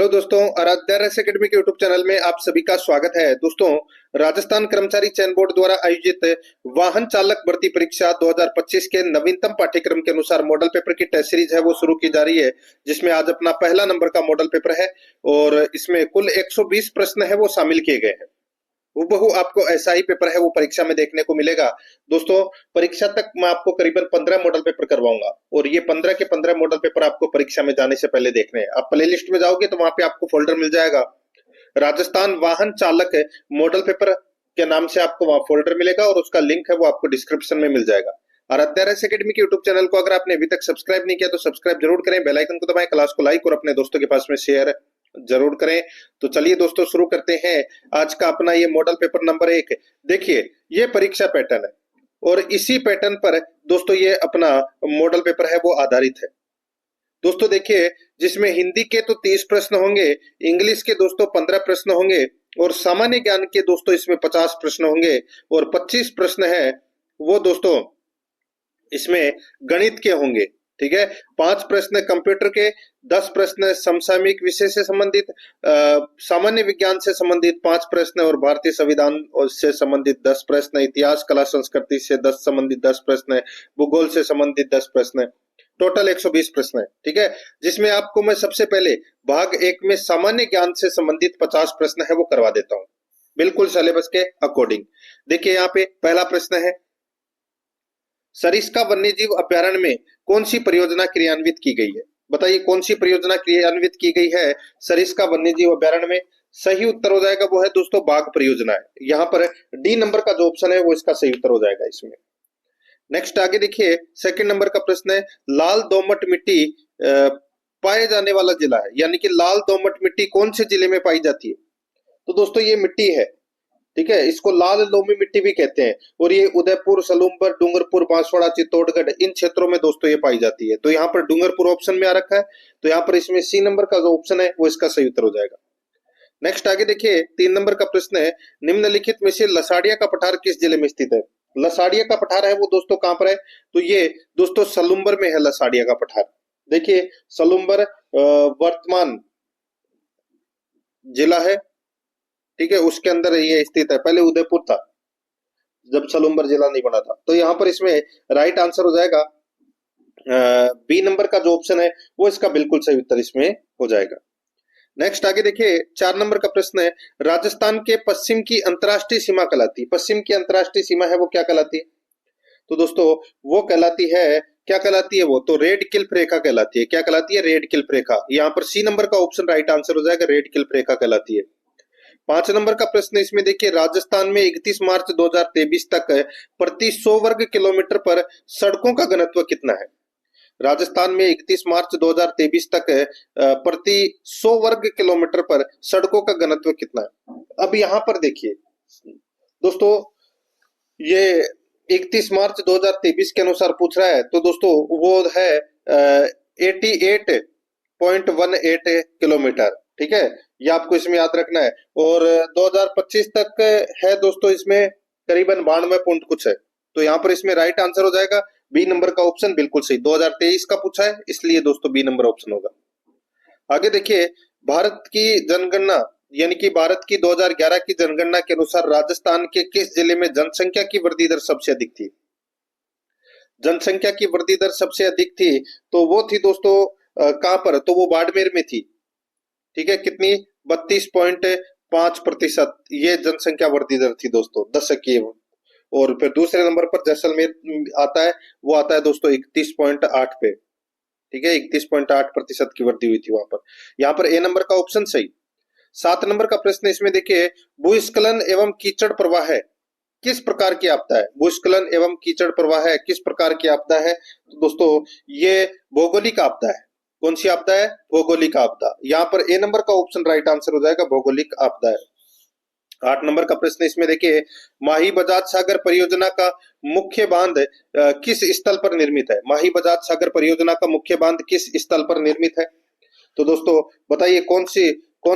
Hello दोस्तों, Aaradhya race academy के YouTube channel में आप सभी का स्वागत है। दोस्तों, राजस्थान कर्मचारी चयन बोर्ड द्वारा आयोजित वाहन चालक भर्ती परीक्षा 2025 के नवीनतम पाठ्यक्रम के अनुसार मॉडल पेपर की टेस्ट सीरीज है वो शुरू की जा रही है, जिसमें आज अपना पहला नंबर का मॉडल पेपर है और इसमें कुल 120 प्रश्न है वो शामिल किए गए हैं। हूबहू आपको ऐसा ही पेपर है वो परीक्षा में देखने को मिलेगा। दोस्तों, परीक्षा तक मैं आपको करीबन 15 मॉडल पेपर करवाऊंगा और ये 15 के 15 मॉडल पेपर आपको परीक्षा में जाने से पहले देखने हैं। आप प्ले लिस्ट में जाओगे तो वहां पे आपको फोल्डर मिल जाएगा, राजस्थान वाहन चालक मॉडल पेपर के नाम से आपको वहां फोल्डर मिलेगा और उसका लिंक है वो आपको डिस्क्रिप्शन में मिल जाएगा। आराध्या रेस एकेडमी के यूट्यूब चैनल को अगर आपने अभी तक सब्सक्राइब नहीं किया तो सब्सक्राइब जरूर करें, बेल आइकन को दबाएं, क्लास को लाइक और अपने दोस्तों के पास में शेयर जरूर करें। तो चलिए दोस्तों, शुरू करते हैं आज का अपना ये मॉडल पेपर नंबर 1। देखिए, ये परीक्षा पैटर्न है और इसी पैटर्न पर दोस्तों ये अपना मॉडल पेपर है वो आधारित है। दोस्तों देखिए, जिसमें हिंदी के तो 30 प्रश्न होंगे, इंग्लिश के दोस्तों 15 प्रश्न होंगे और सामान्य ज्ञान के दोस्तों इसमें 50 प्रश्न होंगे और 25 प्रश्न है वो दोस्तों इसमें गणित के होंगे। ठीक है, 5 प्रश्न कंप्यूटर के, 10 प्रश्न समसामयिक विषय से संबंधित, सामान्य विज्ञान से संबंधित 5 प्रश्न और भारतीय संविधान से संबंधित 10 प्रश्न, इतिहास कला संस्कृति से 10 संबंधित 10 प्रश्न, भूगोल से संबंधित 10 प्रश्न, टोटल 120 प्रश्न है। ठीक है, जिसमें आपको मैं सबसे पहले भाग 1 में सामान्य ज्ञान से संबंधित 50 प्रश्न है वो करवा देता हूं, बिल्कुल सिलेबस के अकॉर्डिंग। देखिए, यहाँ पे पहला प्रश्न है, सरिस्का वन्यजीव अभ्यारण्य में कौन सी परियोजना क्रियान्वित की गई है? बताइए, कौन सी परियोजना क्रियान्वित की गई है सरिस्का वन्यजीव अभ्यारण्य में? सही उत्तर हो जाएगा वो है दोस्तों बाघ परियोजना है। यहाँ पर डी नंबर का जो ऑप्शन है वो इसका सही उत्तर हो जाएगा इसमें। नेक्स्ट आगे देखिए, सेकंड नंबर का प्रश्न है, लाल दोमट मिट्टी पाए जाने वाला जिला है, यानी कि लाल दोमट मिट्टी कौन से जिले में पाई जाती है? तो दोस्तों ये मिट्टी है, ठीक है, इसको लाल लोमी मिट्टी भी कहते हैं और ये उदयपुर, सलूम्बर, डूंगरपुर, बांसवाड़ा, चित्तौड़गढ़ इन क्षेत्रों में दोस्तों ये पाई जाती है। तो यहाँ पर डूंगरपुर ऑप्शन में आ रखा है, तो यहाँ पर इसमें सी नंबर का जो ऑप्शन है वो इसका सही उत्तर हो जाएगा। नेक्स्ट आगे देखिए, 3 नंबर का प्रश्न है, निम्नलिखित में से लसाड़िया का पठार किस जिले में स्थित है? लसाड़िया का पठार है वो दोस्तों कहां पर है? तो ये दोस्तों सलूम्बर में है लसाड़िया का पठार। देखिए, सलूम्बर वर्तमान जिला है, ठीक है, उसके अंदर ये स्थित है। पहले उदयपुर था जब सलूम्बर जिला नहीं बना था। तो यहाँ पर इसमें राइट आंसर हो जाएगा बी नंबर का जो ऑप्शन है वो इसका बिल्कुल सही उत्तर इसमें हो जाएगा। नेक्स्ट आगे देखिए, 4 नंबर का प्रश्न है, राजस्थान के पश्चिम की अंतरराष्ट्रीय सीमा कहलाती है, पश्चिम की अंतरराष्ट्रीय सीमा है वो क्या कहलाती है? तो दोस्तों वो कहलाती है, क्या कहलाती है वो? तो रेड क्लिफ रेखा कहलाती है। क्या कहलाती है? रेड क्लिफ रेखा। यहाँ पर सी नंबर का ऑप्शन राइट आंसर हो जाएगा, रेड क्लिफ रेखा कहलाती है। 5 नंबर का प्रश्न इसमें देखिए, राजस्थान में 31 मार्च 2023 तक प्रति 100 वर्ग किलोमीटर पर सड़कों का घनत्व कितना है? राजस्थान में 31 मार्च 2023 तक प्रति 100 वर्ग किलोमीटर पर सड़कों का घनत्व कितना है? अब यहाँ पर देखिए दोस्तों, ये 31 मार्च 2023 के अनुसार पूछ रहा है, तो दोस्तों वो है 88.18 किलोमीटर। ठीक है, ये आपको इसमें याद रखना है। और 2025 तक है दोस्तों इसमें करीबन 92 पॉइंट कुछ है। तो यहाँ पर इसमें राइट आंसर हो जाएगा बी नंबर का ऑप्शन बिल्कुल सही। 2023 का पूछा है इसलिए दोस्तों बी नंबर ऑप्शन होगा। आगे देखिए, भारत की जनगणना यानी कि भारत की 2011 की जनगणना के अनुसार राजस्थान के किस जिले में जनसंख्या की वृद्धि दर सबसे अधिक थी? जनसंख्या की वृद्धि दर सबसे अधिक थी तो वो थी दोस्तों कहां पर? तो वो बाड़मेर में थी। ठीक है, कितनी? 32.5% ये जनसंख्या वृद्धि दर थी दोस्तों दशकीय। और फिर दूसरे नंबर पर जैसलमेर आता है, वो आता है दोस्तों 31.8 पे। ठीक है, 31.8% की वृद्धि हुई थी वहां पर। यहाँ पर ए नंबर का ऑप्शन सही। 7 नंबर का प्रश्न इसमें देखिए, भूस्खलन एवं कीचड़ प्रवाह है किस प्रकार की आपदा है? भूस्खलन एवं कीचड़ प्रवाह है किस प्रकार की आपदा है? तो दोस्तों ये भौगोलिक आपदा है। कौन सी आपदा है? भौगोलिक आपदा। यहाँ पर ए नंबर का ऑप्शन राइट आंसर हो जाएगा, भौगोलिक आपदा है। 8 नंबर का प्रश्न इसमें देखिए, माही बजाज सागर परियोजना का मुख्य बांध किस स्थल पर निर्मित है? माही बजाज सागर परियोजना का मुख्य बांध किस स्थल पर निर्मित है? तो दोस्तों बताइए कौन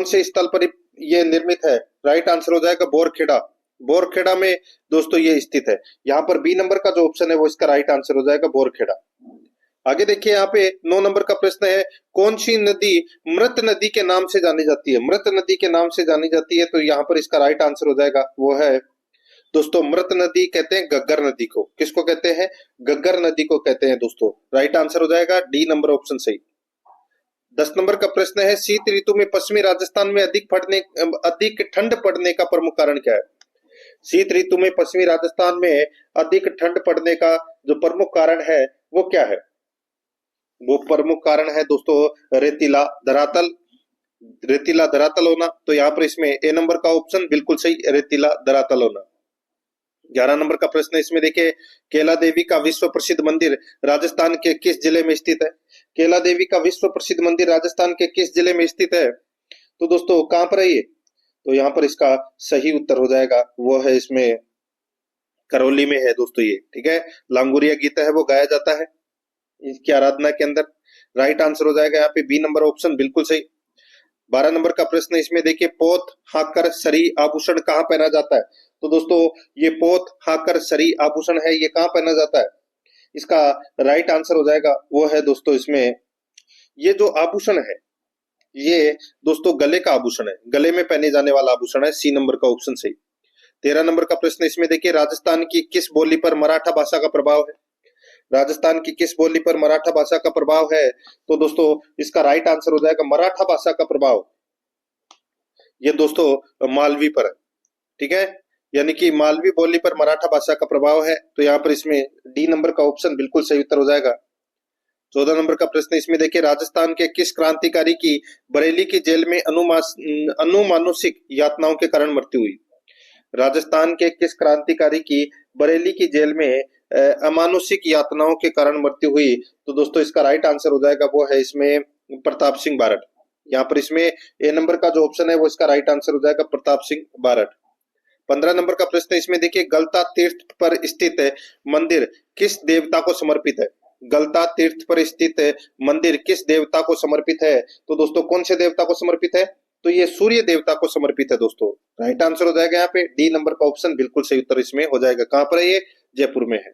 से स्थल पर यह निर्मित है? राइट आंसर हो जाएगा बोरखेड़ा। बोरखेड़ा में दोस्तों ये स्थित है। यहाँ पर बी नंबर का जो ऑप्शन है वो इसका राइट आंसर हो जाएगा, बोरखेड़ा। आगे देखिए यहाँ पे 9 नंबर का प्रश्न है, कौन सी नदी मृत नदी के नाम से जानी जाती है? मृत नदी के नाम से जानी जाती है, तो यहाँ पर इसका राइट आंसर हो जाएगा वो है दोस्तों मृत नदी कहते हैं गग्गर नदी को। किसको कहते हैं? गग्गर नदी को कहते हैं दोस्तों। राइट आंसर हो जाएगा डी नंबर ऑप्शन सही। 10 नंबर का प्रश्न है, शीत ऋतु में पश्चिमी राजस्थान में अधिक ठंड पड़ने का प्रमुख कारण क्या है? शीत ऋतु में पश्चिमी राजस्थान में अधिक ठंड पड़ने का जो प्रमुख कारण है वो क्या है? वो प्रमुख कारण है दोस्तों रेतीला धरातल। रेतीला धरातल होना। तो यहाँ पर इसमें ए नंबर का ऑप्शन बिल्कुल सही, रेतीला धरातल होना। 11 नंबर का प्रश्न इसमें देखिए, केला देवी का विश्व प्रसिद्ध मंदिर राजस्थान के किस जिले में स्थित है? केला देवी का विश्व प्रसिद्ध मंदिर राजस्थान के किस जिले में स्थित है? तो दोस्तों कहां पर है ये? तो यहाँ पर इसका सही उत्तर हो जाएगा वो है इसमें करौली में है दोस्तों ये। ठीक है, लांगुरिया गीत है वो गाया जाता है इसकी आराधना के अंदर। राइट आंसर हो जाएगा यहाँ पे बी नंबर ऑप्शन बिल्कुल सही। 12 नंबर का प्रश्न इसमें देखिए, पोत हाकर सरी आभूषण कहाँ पहना जाता है? तो दोस्तों ये पोत हाकर सरी आभूषण है, ये कहाँ पहना जाता है? इसका राइट आंसर हो जाएगा वो है दोस्तों इसमें, ये जो आभूषण है ये दोस्तों गले का आभूषण है, गले में पहने जाने वाला आभूषण है। सी नंबर का ऑप्शन सही। 13 नंबर का प्रश्न इसमें देखिए, राजस्थान की किस बोली पर मराठा भाषा का प्रभाव है? राजस्थान की किस बोली पर मराठा भाषा का प्रभाव है? तो दोस्तों इसका राइट आंसर हो जाएगा मराठा भाषा का प्रभाव ये दोस्तों मालवी पर है। ठीक है, यानी कि मालवी बोली पर मराठा भाषा का प्रभाव है। तो यहाँ पर इसमें डी नंबर का ऑप्शन बिल्कुल सही उत्तर हो जाएगा। 14 नंबर का प्रश्न इसमें देखिए, राजस्थान के किस क्रांतिकारी की बरेली की जेल में अनुमानुषिक यातनाओं के कारण मृत्यु हुई? राजस्थान के किस क्रांतिकारी की बरेली की जेल में अमानुषिक यातनाओं के कारण मृत्यु हुई? तो दोस्तों इसका राइट आंसर हो जाएगा वो है इसमें प्रताप सिंह बारठ। यहाँ पर इसमें ए नंबर का जो ऑप्शन है वो इसका राइट आंसर हो जाएगा प्रताप सिंह बारठ। 15 नंबर का प्रश्न इसमें देखिए, गलता तीर्थ पर स्थित मंदिर किस देवता को समर्पित है? गलता तीर्थ पर स्थित मंदिर किस देवता को समर्पित है? तो दोस्तों कौन से देवता को समर्पित है? तो ये सूर्य देवता को समर्पित है दोस्तों। राइट आंसर हो जाएगा यहाँ पे डी नंबर का ऑप्शन बिल्कुल सही उत्तर इसमें हो जाएगा। कहां पर है ये? जयपुर में है।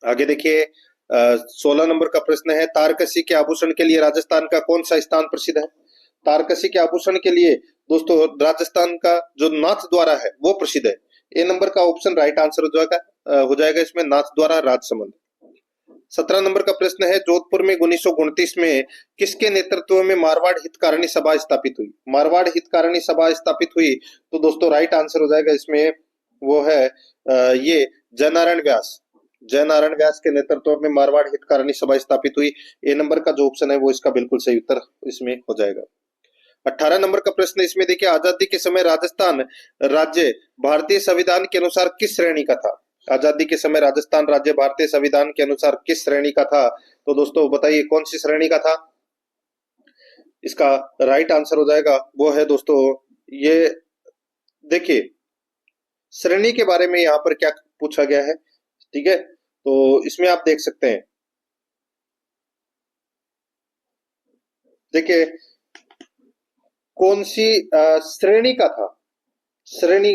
आगे देखिए 16 नंबर का प्रश्न है, तारकसी के आभूषण के लिए राजस्थान का कौन सा स्थान प्रसिद्ध है? तारकसी के आभूषण के लिए दोस्तों राजस्थान का जो नाथ द्वारा है वो प्रसिद्ध है। ए नंबर का ऑप्शन राइट आंसर हो जाएगा इसमें नाथ द्वारा राजसमंद। 17 नंबर का प्रश्न है, जोधपुर में 1929 में किसके नेतृत्व में मारवाड़ हितकारिणी सभा स्थापित हुई? मारवाड़ हितकारिणी सभा स्थापित हुई। तो दोस्तों राइट आंसर हो जाएगा इसमें वो है ये जयनारायण व्यास। जयनारायण व्यास के नेतृत्व में मारवाड़ हितकारिणी सभा स्थापित हुई। ए नंबर का जो ऑप्शन है वो इसका बिल्कुल सही उत्तर इसमें हो जाएगा। 18 नंबर का प्रश्न इसमें देखिए, आजादी के समय राजस्थान राज्य भारतीय संविधान के अनुसार किस श्रेणी का था? आजादी के समय राजस्थान राज्य भारतीय संविधान के अनुसार किस श्रेणी का था? तो दोस्तों बताइए कौन सी श्रेणी का था? इसका राइट आंसर हो जाएगा वो है दोस्तों ये देखिए श्रेणी के बारे में यहाँ पर क्या पूछा गया है। ठीक है, तो इसमें आप देख सकते हैं, देखिए कौन सी श्रेणी का था? श्रेणी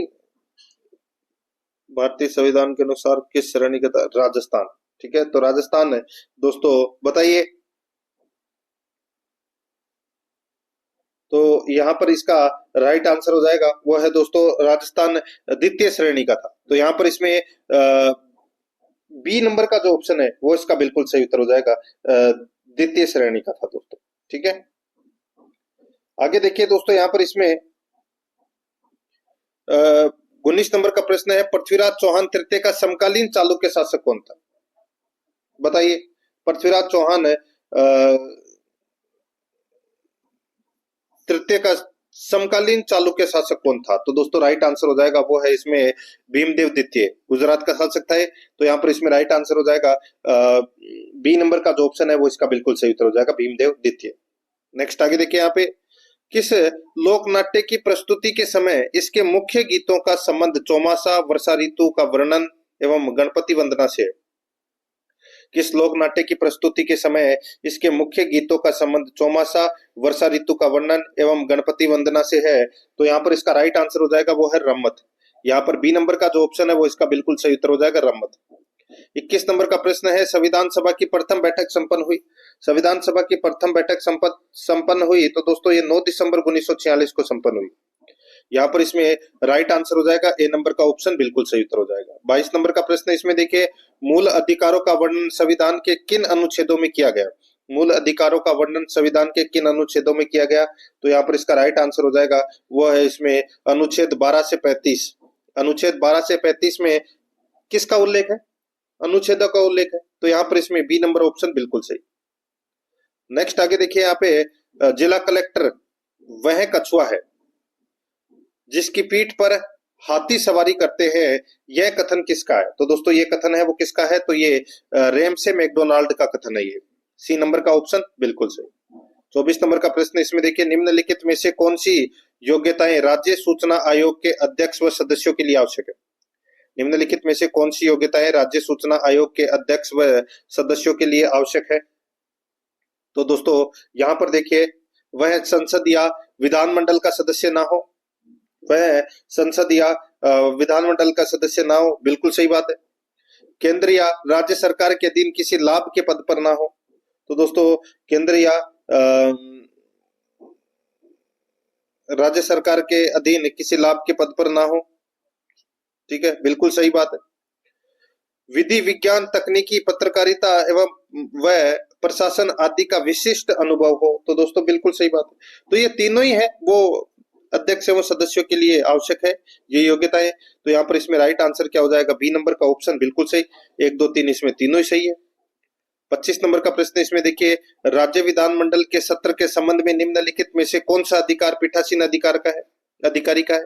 भारतीय संविधान के अनुसार किस श्रेणी का था? राजस्थान। ठीक है, तो राजस्थान है दोस्तों, बताइए। तो यहाँ पर इसका राइट आंसर हो जाएगा वो है दोस्तों राजस्थान द्वितीय श्रेणी का था। तो यहाँ पर इसमें बी नंबर का जो ऑप्शन है वो इसका बिल्कुल सही उत्तर हो जाएगा, द्वितीय श्रेणी का था दोस्तों। ठीक है, आगे देखिए दोस्तों यहाँ पर इसमें 19 नंबर का प्रश्न है, पृथ्वीराज चौहान तृतीय का समकालीन चालुक्य शासक कौन था? बताइए, पृथ्वीराज चौहान तृतीय का समकालीन चालुक्य शासक कौन था? तो दोस्तों राइट आंसर हो जाएगा वो है इसमें भीमदेव द्वितीय, गुजरात का शासक था। तो यहाँ पर इसमें राइट आंसर हो जाएगा बी नंबर का जो ऑप्शन है वो इसका बिल्कुल सही उत्तर हो जाएगा, भीमदेव द्वितीय। नेक्स्ट आगे देखिए, यहाँ पे किस लोक नाट्य की प्रस्तुति के समय इसके मुख्य गीतों का संबंध चौमासा, वर्षा ऋतु का वर्णन एवं गणपति वंदना से है? किस लोक नाट्य की प्रस्तुति के समय इसके मुख्य गीतों का संबंध चौमासा, वर्षा ऋतु का वर्णन एवं गणपति वंदना से है? तो यहाँ पर इसका राइट आंसर हो जाएगा वो है रम्मत। यहाँ पर बी नंबर का जो ऑप्शन है वो इसका बिल्कुल सही उत्तर हो जाएगा, रम्मत। 21 नंबर का प्रश्न है, संविधान सभा की प्रथम बैठक संपन्न हुई। संविधान सभा की प्रथम बैठक संपन्न हुई तो दोस्तों ये 9 दिसंबर 1946 को संपन्न हुई। यहाँ पर इसमें राइट आंसर हो जाएगा ए नंबर का ऑप्शन बिल्कुल सही उत्तर हो जाएगा। 22 नंबर का प्रश्न इसमें देखिए, मूल अधिकारों का वर्णन संविधान के किन अनुच्छेदों में किया गया। मूल अधिकारों का वर्णन संविधान के किन अनुच्छेदों में किया गया, तो यहाँ पर इसका राइट आंसर हो जाएगा वो है इसमें अनुच्छेद 12 से 35। अनुच्छेद 12 से 35 में किसका उल्लेख है, अनुच्छेदों का उल्लेख है, तो यहाँ पर इसमें बी नंबर ऑप्शन बिल्कुल सही। नेक्स्ट आगे देखिए, यहाँ पे जिला कलेक्टर वह कछुआ है जिसकी पीठ पर हाथी सवारी करते हैं, यह कथन किसका है। तो दोस्तों ये कथन है वो किसका है, तो ये रेमसे मैकडोनाल्ड का कथन है। ये सी नंबर का ऑप्शन बिल्कुल सही। 24 नंबर का प्रश्न इसमें देखिए, निम्नलिखित में से कौन सी योग्यताएं राज्य सूचना आयोग के अध्यक्ष व सदस्यों के लिए आवश्यक है। निम्नलिखित में से कौन सी योग्यताएं राज्य सूचना आयोग के अध्यक्ष व सदस्यों के लिए आवश्यक है। तो दोस्तों यहाँ पर देखिए, वह संसद या विधानमंडल का सदस्य ना हो, वह संसद या विधानमंडल का सदस्य ना हो, बिल्कुल सही बात है। केंद्र या राज्य सरकार के अधीन किसी लाभ के पद पर ना हो, तो दोस्तों केंद्र या राज्य सरकार के अधीन किसी लाभ के पद पर ना हो, ठीक है, बिल्कुल सही बात है। विधि विज्ञान तकनीकी पत्रकारिता एवं वह प्रशासन आदि का विशिष्ट अनुभव हो, तो दोस्तों बिल्कुल सही बात है। तो ये तीनों ही है वो अध्यक्ष एवं सदस्यों के लिए आवश्यक है ये योग्यताएं। तो यहाँ पर इसमें राइट आंसर क्या हो जाएगा, बी नंबर का ऑप्शन बिल्कुल सही। 1 2 3 इसमें तीनों ही सही है। 25 नंबर का प्रश्न इसमें देखिए, राज्य विधानमंडल के सत्र के संबंध में निम्नलिखित में से कौन सा अधिकार पीठासीन अधिकारी का है।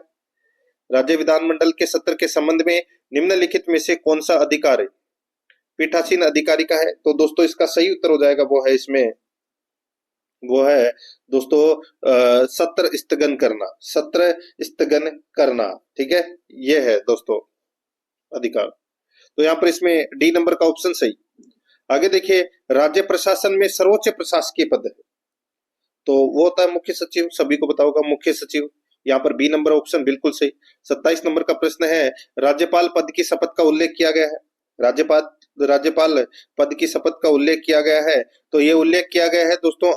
राज्य विधानमंडल के सत्र के संबंध में निम्नलिखित में से कौन सा अधिकार है पीठासीन अधिकारी का है। तो दोस्तों इसका सही उत्तर हो जाएगा वो है इसमें, वो है दोस्तों सत्र स्थगन करना, सत्र स्थगन करना, ठीक है, ये है दोस्तों अधिकार। तो यहाँ पर इसमें डी नंबर का ऑप्शन सही। आगे देखिए, राज्य प्रशासन में सर्वोच्च प्रशासकीय पद है, तो वो होता है मुख्य सचिव, सभी को पता होगा मुख्य सचिव। यहाँ पर बी नंबर ऑप्शन बिल्कुल सही। 27 नंबर का प्रश्न है, राज्यपाल पद की शपथ का उल्लेख किया गया है। राज्यपाल पद की शपथ का उल्लेख किया गया है, तो ये उल्लेख किया गया है दोस्तों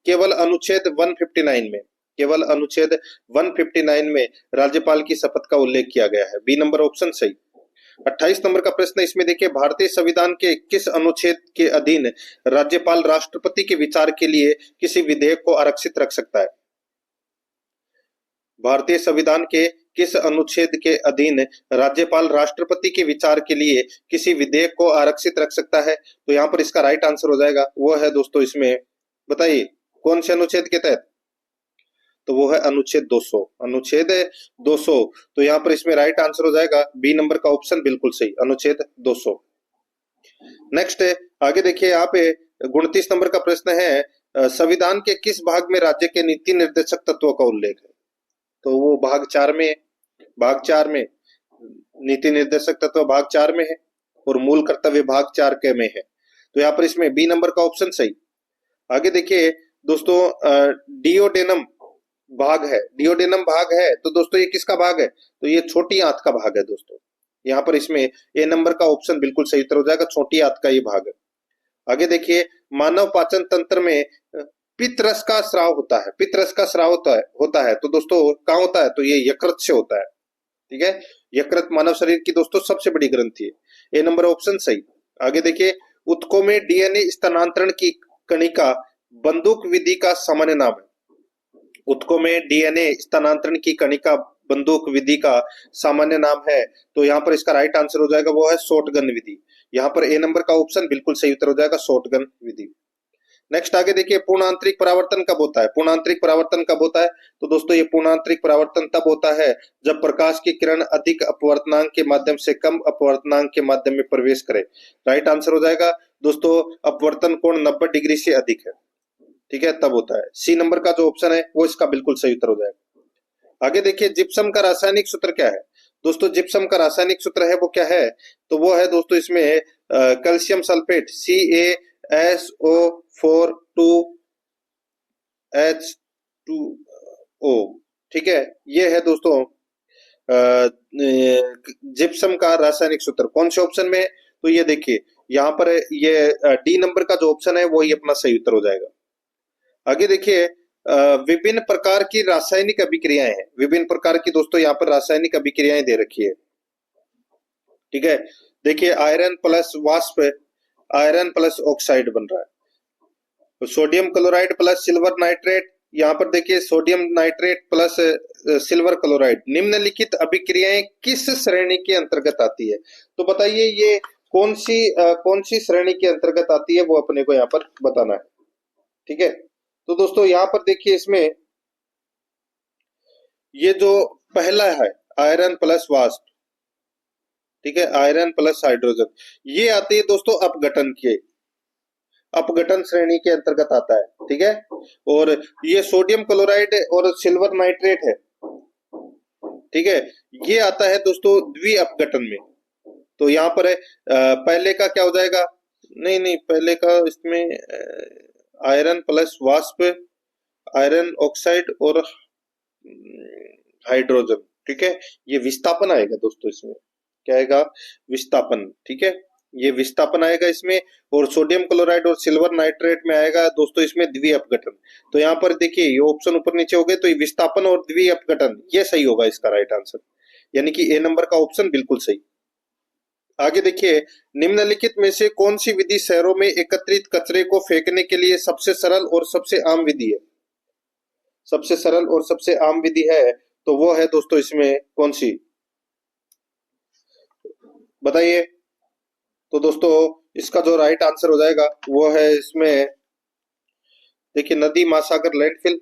केवल अनुच्छेद 159 में, केवल अनुच्छेद 159 में राज्यपाल की शपथ का उल्लेख किया गया है। बी नंबर ऑप्शन सही। 28 नंबर का प्रश्न इसमें देखिए, भारतीय संविधान के किस अनुच्छेद के अधीन राज्यपाल राष्ट्रपति के विचार के लिए किसी विधेयक को आरक्षित रख सकता है। भारतीय संविधान के किस अनुच्छेद के अधीन राज्यपाल राष्ट्रपति के विचार के लिए किसी विधेयक को आरक्षित रख सकता है। तो यहाँ पर इसका राइट आंसर हो जाएगा वो है दोस्तों इसमें, बताइए कौन से अनुच्छेद के तहत, तो वो है अनुच्छेद 200, अनुच्छेद 200। तो यहाँ पर इसमें राइट आंसर हो जाएगा बी नंबर का ऑप्शन बिल्कुल सही, अनुच्छेद 200। नेक्स्ट आगे देखिए, यहाँ पे 29 नंबर का प्रश्न है, संविधान के किस भाग में राज्य के नीति निर्देशक तत्वों का उल्लेख है। तो वो भाग 4 में नीति निर्देशक तत्व भाग 4 में है और मूल कर्तव्य भाग 4 के में है। तो यहाँ पर इसमें बी नंबर का ऑप्शन सही। आगे देखिए दोस्तों, डिओडेनम भाग है, डिओडेनम भाग है, तो दोस्तों ये किसका भाग है, तो ये छोटी आंत का भाग है दोस्तों। यहाँ पर इसमें ए नंबर का ऑप्शन बिल्कुल सही उत्तर हो जाएगा, छोटी आंत का ये भाग है। आगे देखिए, मानव पाचन तंत्र में पित्तरस का स्राव होता है, पित्तरस का स्राव होता है, तो दोस्तों कहाँ होता है, तो ये यकृत से होता है, ठीक है। यकृत मानव शरीर की दोस्तों सबसे बड़ी ग्रंथि है। ए नंबर ऑप्शन सही। आगे देखिए, ऊतकों में डीएनए स्थानांतरण की कणिका बंदूक विधि का सामान्य नाम है। ऊतकों में डीएनए स्थानांतरण की कणिका बंदूक विधि का सामान्य नाम है, तो यहाँ पर इसका राइट आंसर हो जाएगा वो है शॉटगन विधि। यहाँ पर ए नंबर का ऑप्शन बिल्कुल सही उत्तर हो जाएगा, शॉटगन विधि। नेक्स्ट आगे देखिए, पूर्ण आंतरिक परावर्तन कब होता है। पूर्ण आंतरिक परावर्तन कब होता है, तो दोस्तों ये पूर्ण आंतरिक परावर्तन तब होता है जब प्रकाश की किरण अधिक अपवर्तनांक के माध्यम से कम अपवर्तनांक के माध्यम में प्रवेश करे। राइट आंसर हो जाएगा दोस्तों अपवर्तन कोण 90 डिग्री से अधिक है, ठीक है, तब होता है। सी नंबर का जो ऑप्शन है वो इसका बिल्कुल सही उत्तर हो जाएगा। आगे देखिए, जिप्सम का रासायनिक सूत्र क्या है। दोस्तों जिप्सम का रासायनिक सूत्र है वो क्या है, तो वो है दोस्तों इसमें कैल्शियम सल्फेट CaSO4 2H2O, ठीक है, ये है दोस्तों जिप्सम का रासायनिक सूत्र। कौन से ऑप्शन में, तो ये देखिए यहाँ पर ये डी नंबर का जो ऑप्शन है वही अपना सही उत्तर हो जाएगा। आगे देखिए विभिन्न प्रकार की रासायनिक अभिक्रियाएं हैं। विभिन्न प्रकार की दोस्तों यहाँ पर रासायनिक अभिक्रियाएं दे रखी है। ठीक है, देखिए आयरन प्लस वाष्प, आयरन प्लस ऑक्साइड बन रहा है। तो sodium chloride plus silver nitrate, यहाँ पर देखिए sodium nitrate plus silver chloride, निम्नलिखित अभिक्रियाएं किस श्रेणी के अंतर्गत आती है? तो बताइए ये कौन सी श्रेणी के अंतर्गत आती है, वो अपने को यहाँ पर बताना है। ठीक है, तो दोस्तों यहाँ पर देखिए इसमें ये जो पहला है आयरन प्लस वाष्प, ठीक है, आयरन प्लस हाइड्रोजन, ये आती है दोस्तों अपघटन श्रेणी के अंतर्गत आता है। ठीक है, और ये सोडियम क्लोराइड और सिल्वर नाइट्रेट है, ठीक है, ये आता है दोस्तों द्वि अपघटन में। तो यहाँ पर है पहले का क्या हो जाएगा, नहीं पहले का इसमें आयरन प्लस वाष्प, आयरन ऑक्साइड और हाइड्रोजन। ठीक है, ये विस्थापन आएगा दोस्तों, इसमें क्या आएगा, विस्थापन। ठीक है, ये विस्थापन आएगा इसमें, और सोडियम क्लोराइड और सिल्वर नाइट्रेट में आएगा दोस्तों इसमें द्वि अपघटन। तो यहाँ पर देखिए ये ऑप्शन ऊपर नीचे हो गए, तो ये विस्थापन और द्वि अपघटन ये सही होगा इसका राइट आंसर, यानी कि ए नंबर का ऑप्शन बिल्कुल सही। आगे देखिए निम्नलिखित में से कौन सी विधि शहरों में एकत्रित कचरे को फेंकने के लिए सबसे सरल और सबसे आम विधि है? सबसे सरल और सबसे आम विधि है तो वो है दोस्तों इसमें कौन सी, बताइए। तो दोस्तों इसका जो राइट आंसर हो जाएगा वो है इसमें देखिए नदी, महासागर, लैंडफिल,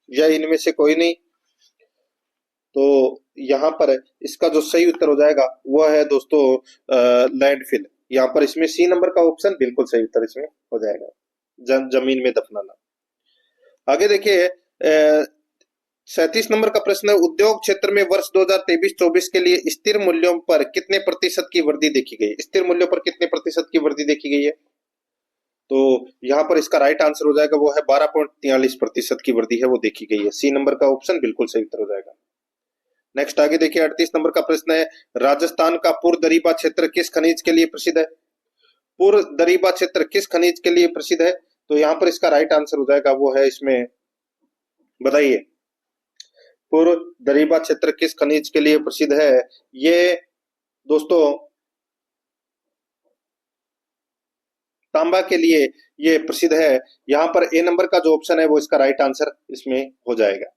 या इनमें से कोई नहीं। तो यहाँ पर इसका जो सही उत्तर हो जाएगा वो है दोस्तों लैंडफिल। यहाँ पर इसमें सी नंबर का ऑप्शन बिल्कुल सही उत्तर इसमें हो जाएगा, जमीन में दफनाना। आगे देखिए 37 नंबर का प्रश्न है, उद्योग क्षेत्र में वर्ष 2023-24 के लिए स्थिर मूल्यों पर कितने प्रतिशत की वृद्धि देखी गई? स्थिर मूल्यों पर कितने प्रतिशत की वृद्धि देखी गई है? तो यहाँ पर इसका राइट आंसर हो जाएगा वो है 12.43% की वृद्धि है वो देखी गई है। सी नंबर का ऑप्शन बिल्कुल सही उत्तर हो जाएगा। नेक्स्ट आगे देखिए 38 नंबर का प्रश्न है, राजस्थान का पुरदरीबा क्षेत्र किस खनिज के लिए प्रसिद्ध है? पुरदरीबा क्षेत्र किस खनिज के लिए प्रसिद्ध है? तो यहाँ पर इसका राइट आंसर हो जाएगा वो है इसमें, बताइए, पुरदरीबा क्षेत्र किस खनिज के लिए प्रसिद्ध है? ये दोस्तों तांबा के लिए ये प्रसिद्ध है। यहाँ पर ए नंबर का जो ऑप्शन है वो इसका राइट आंसर इसमें हो जाएगा।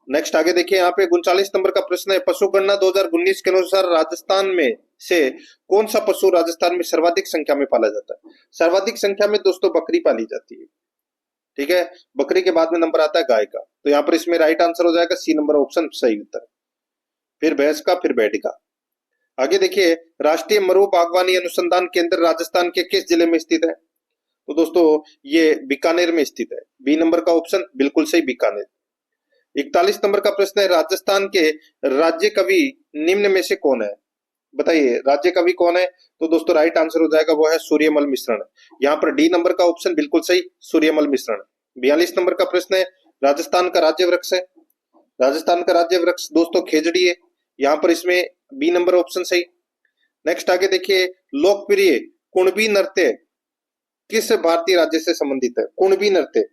नेक्स्ट आगे देखिए यहाँ पे 39 नंबर का प्रश्न है, पशुगणना 2019 के अनुसार राजस्थान में से कौन सा पशु राजस्थान में सर्वाधिक संख्या में पाला जाता है? सर्वाधिक संख्या में दोस्तों बकरी पाली जाती है। ठीक है, बकरी के बाद में नंबर आता है गाय का। तो यहाँ पर इसमें राइट आंसर हो जाएगा सी नंबर ऑप्शन सही उत्तर, फिर भैंस का, फिर बैल का। आगे देखिए राष्ट्रीय मरु बागवानी अनुसंधान केंद्र राजस्थान के किस जिले में स्थित है? तो दोस्तों ये बीकानेर में स्थित है। बी नंबर का ऑप्शन बिल्कुल सही, बीकानेर। 41 नंबर का प्रश्न है, राजस्थान के राज्य कवि निम्न में से कौन है? बताइए राज्य कवि कौन है? तो दोस्तों राइट आंसर हो जाएगा वो है सूर्यमल मिश्रण। यहाँ पर डी नंबर का ऑप्शन बिल्कुल सही, सूर्यमल मिश्रण। 42 नंबर का प्रश्न है, राजस्थान का राज्य वृक्ष है? राजस्थान का राज्य वृक्ष दोस्तों खेजड़ी है। यहाँ पर इसमें बी नंबर ऑप्शन सही। नेक्स्ट आगे देखिए लोकप्रिय कुणबी नृत्य किस भारतीय राज्य से संबंधित है? कुणबी नृत्य,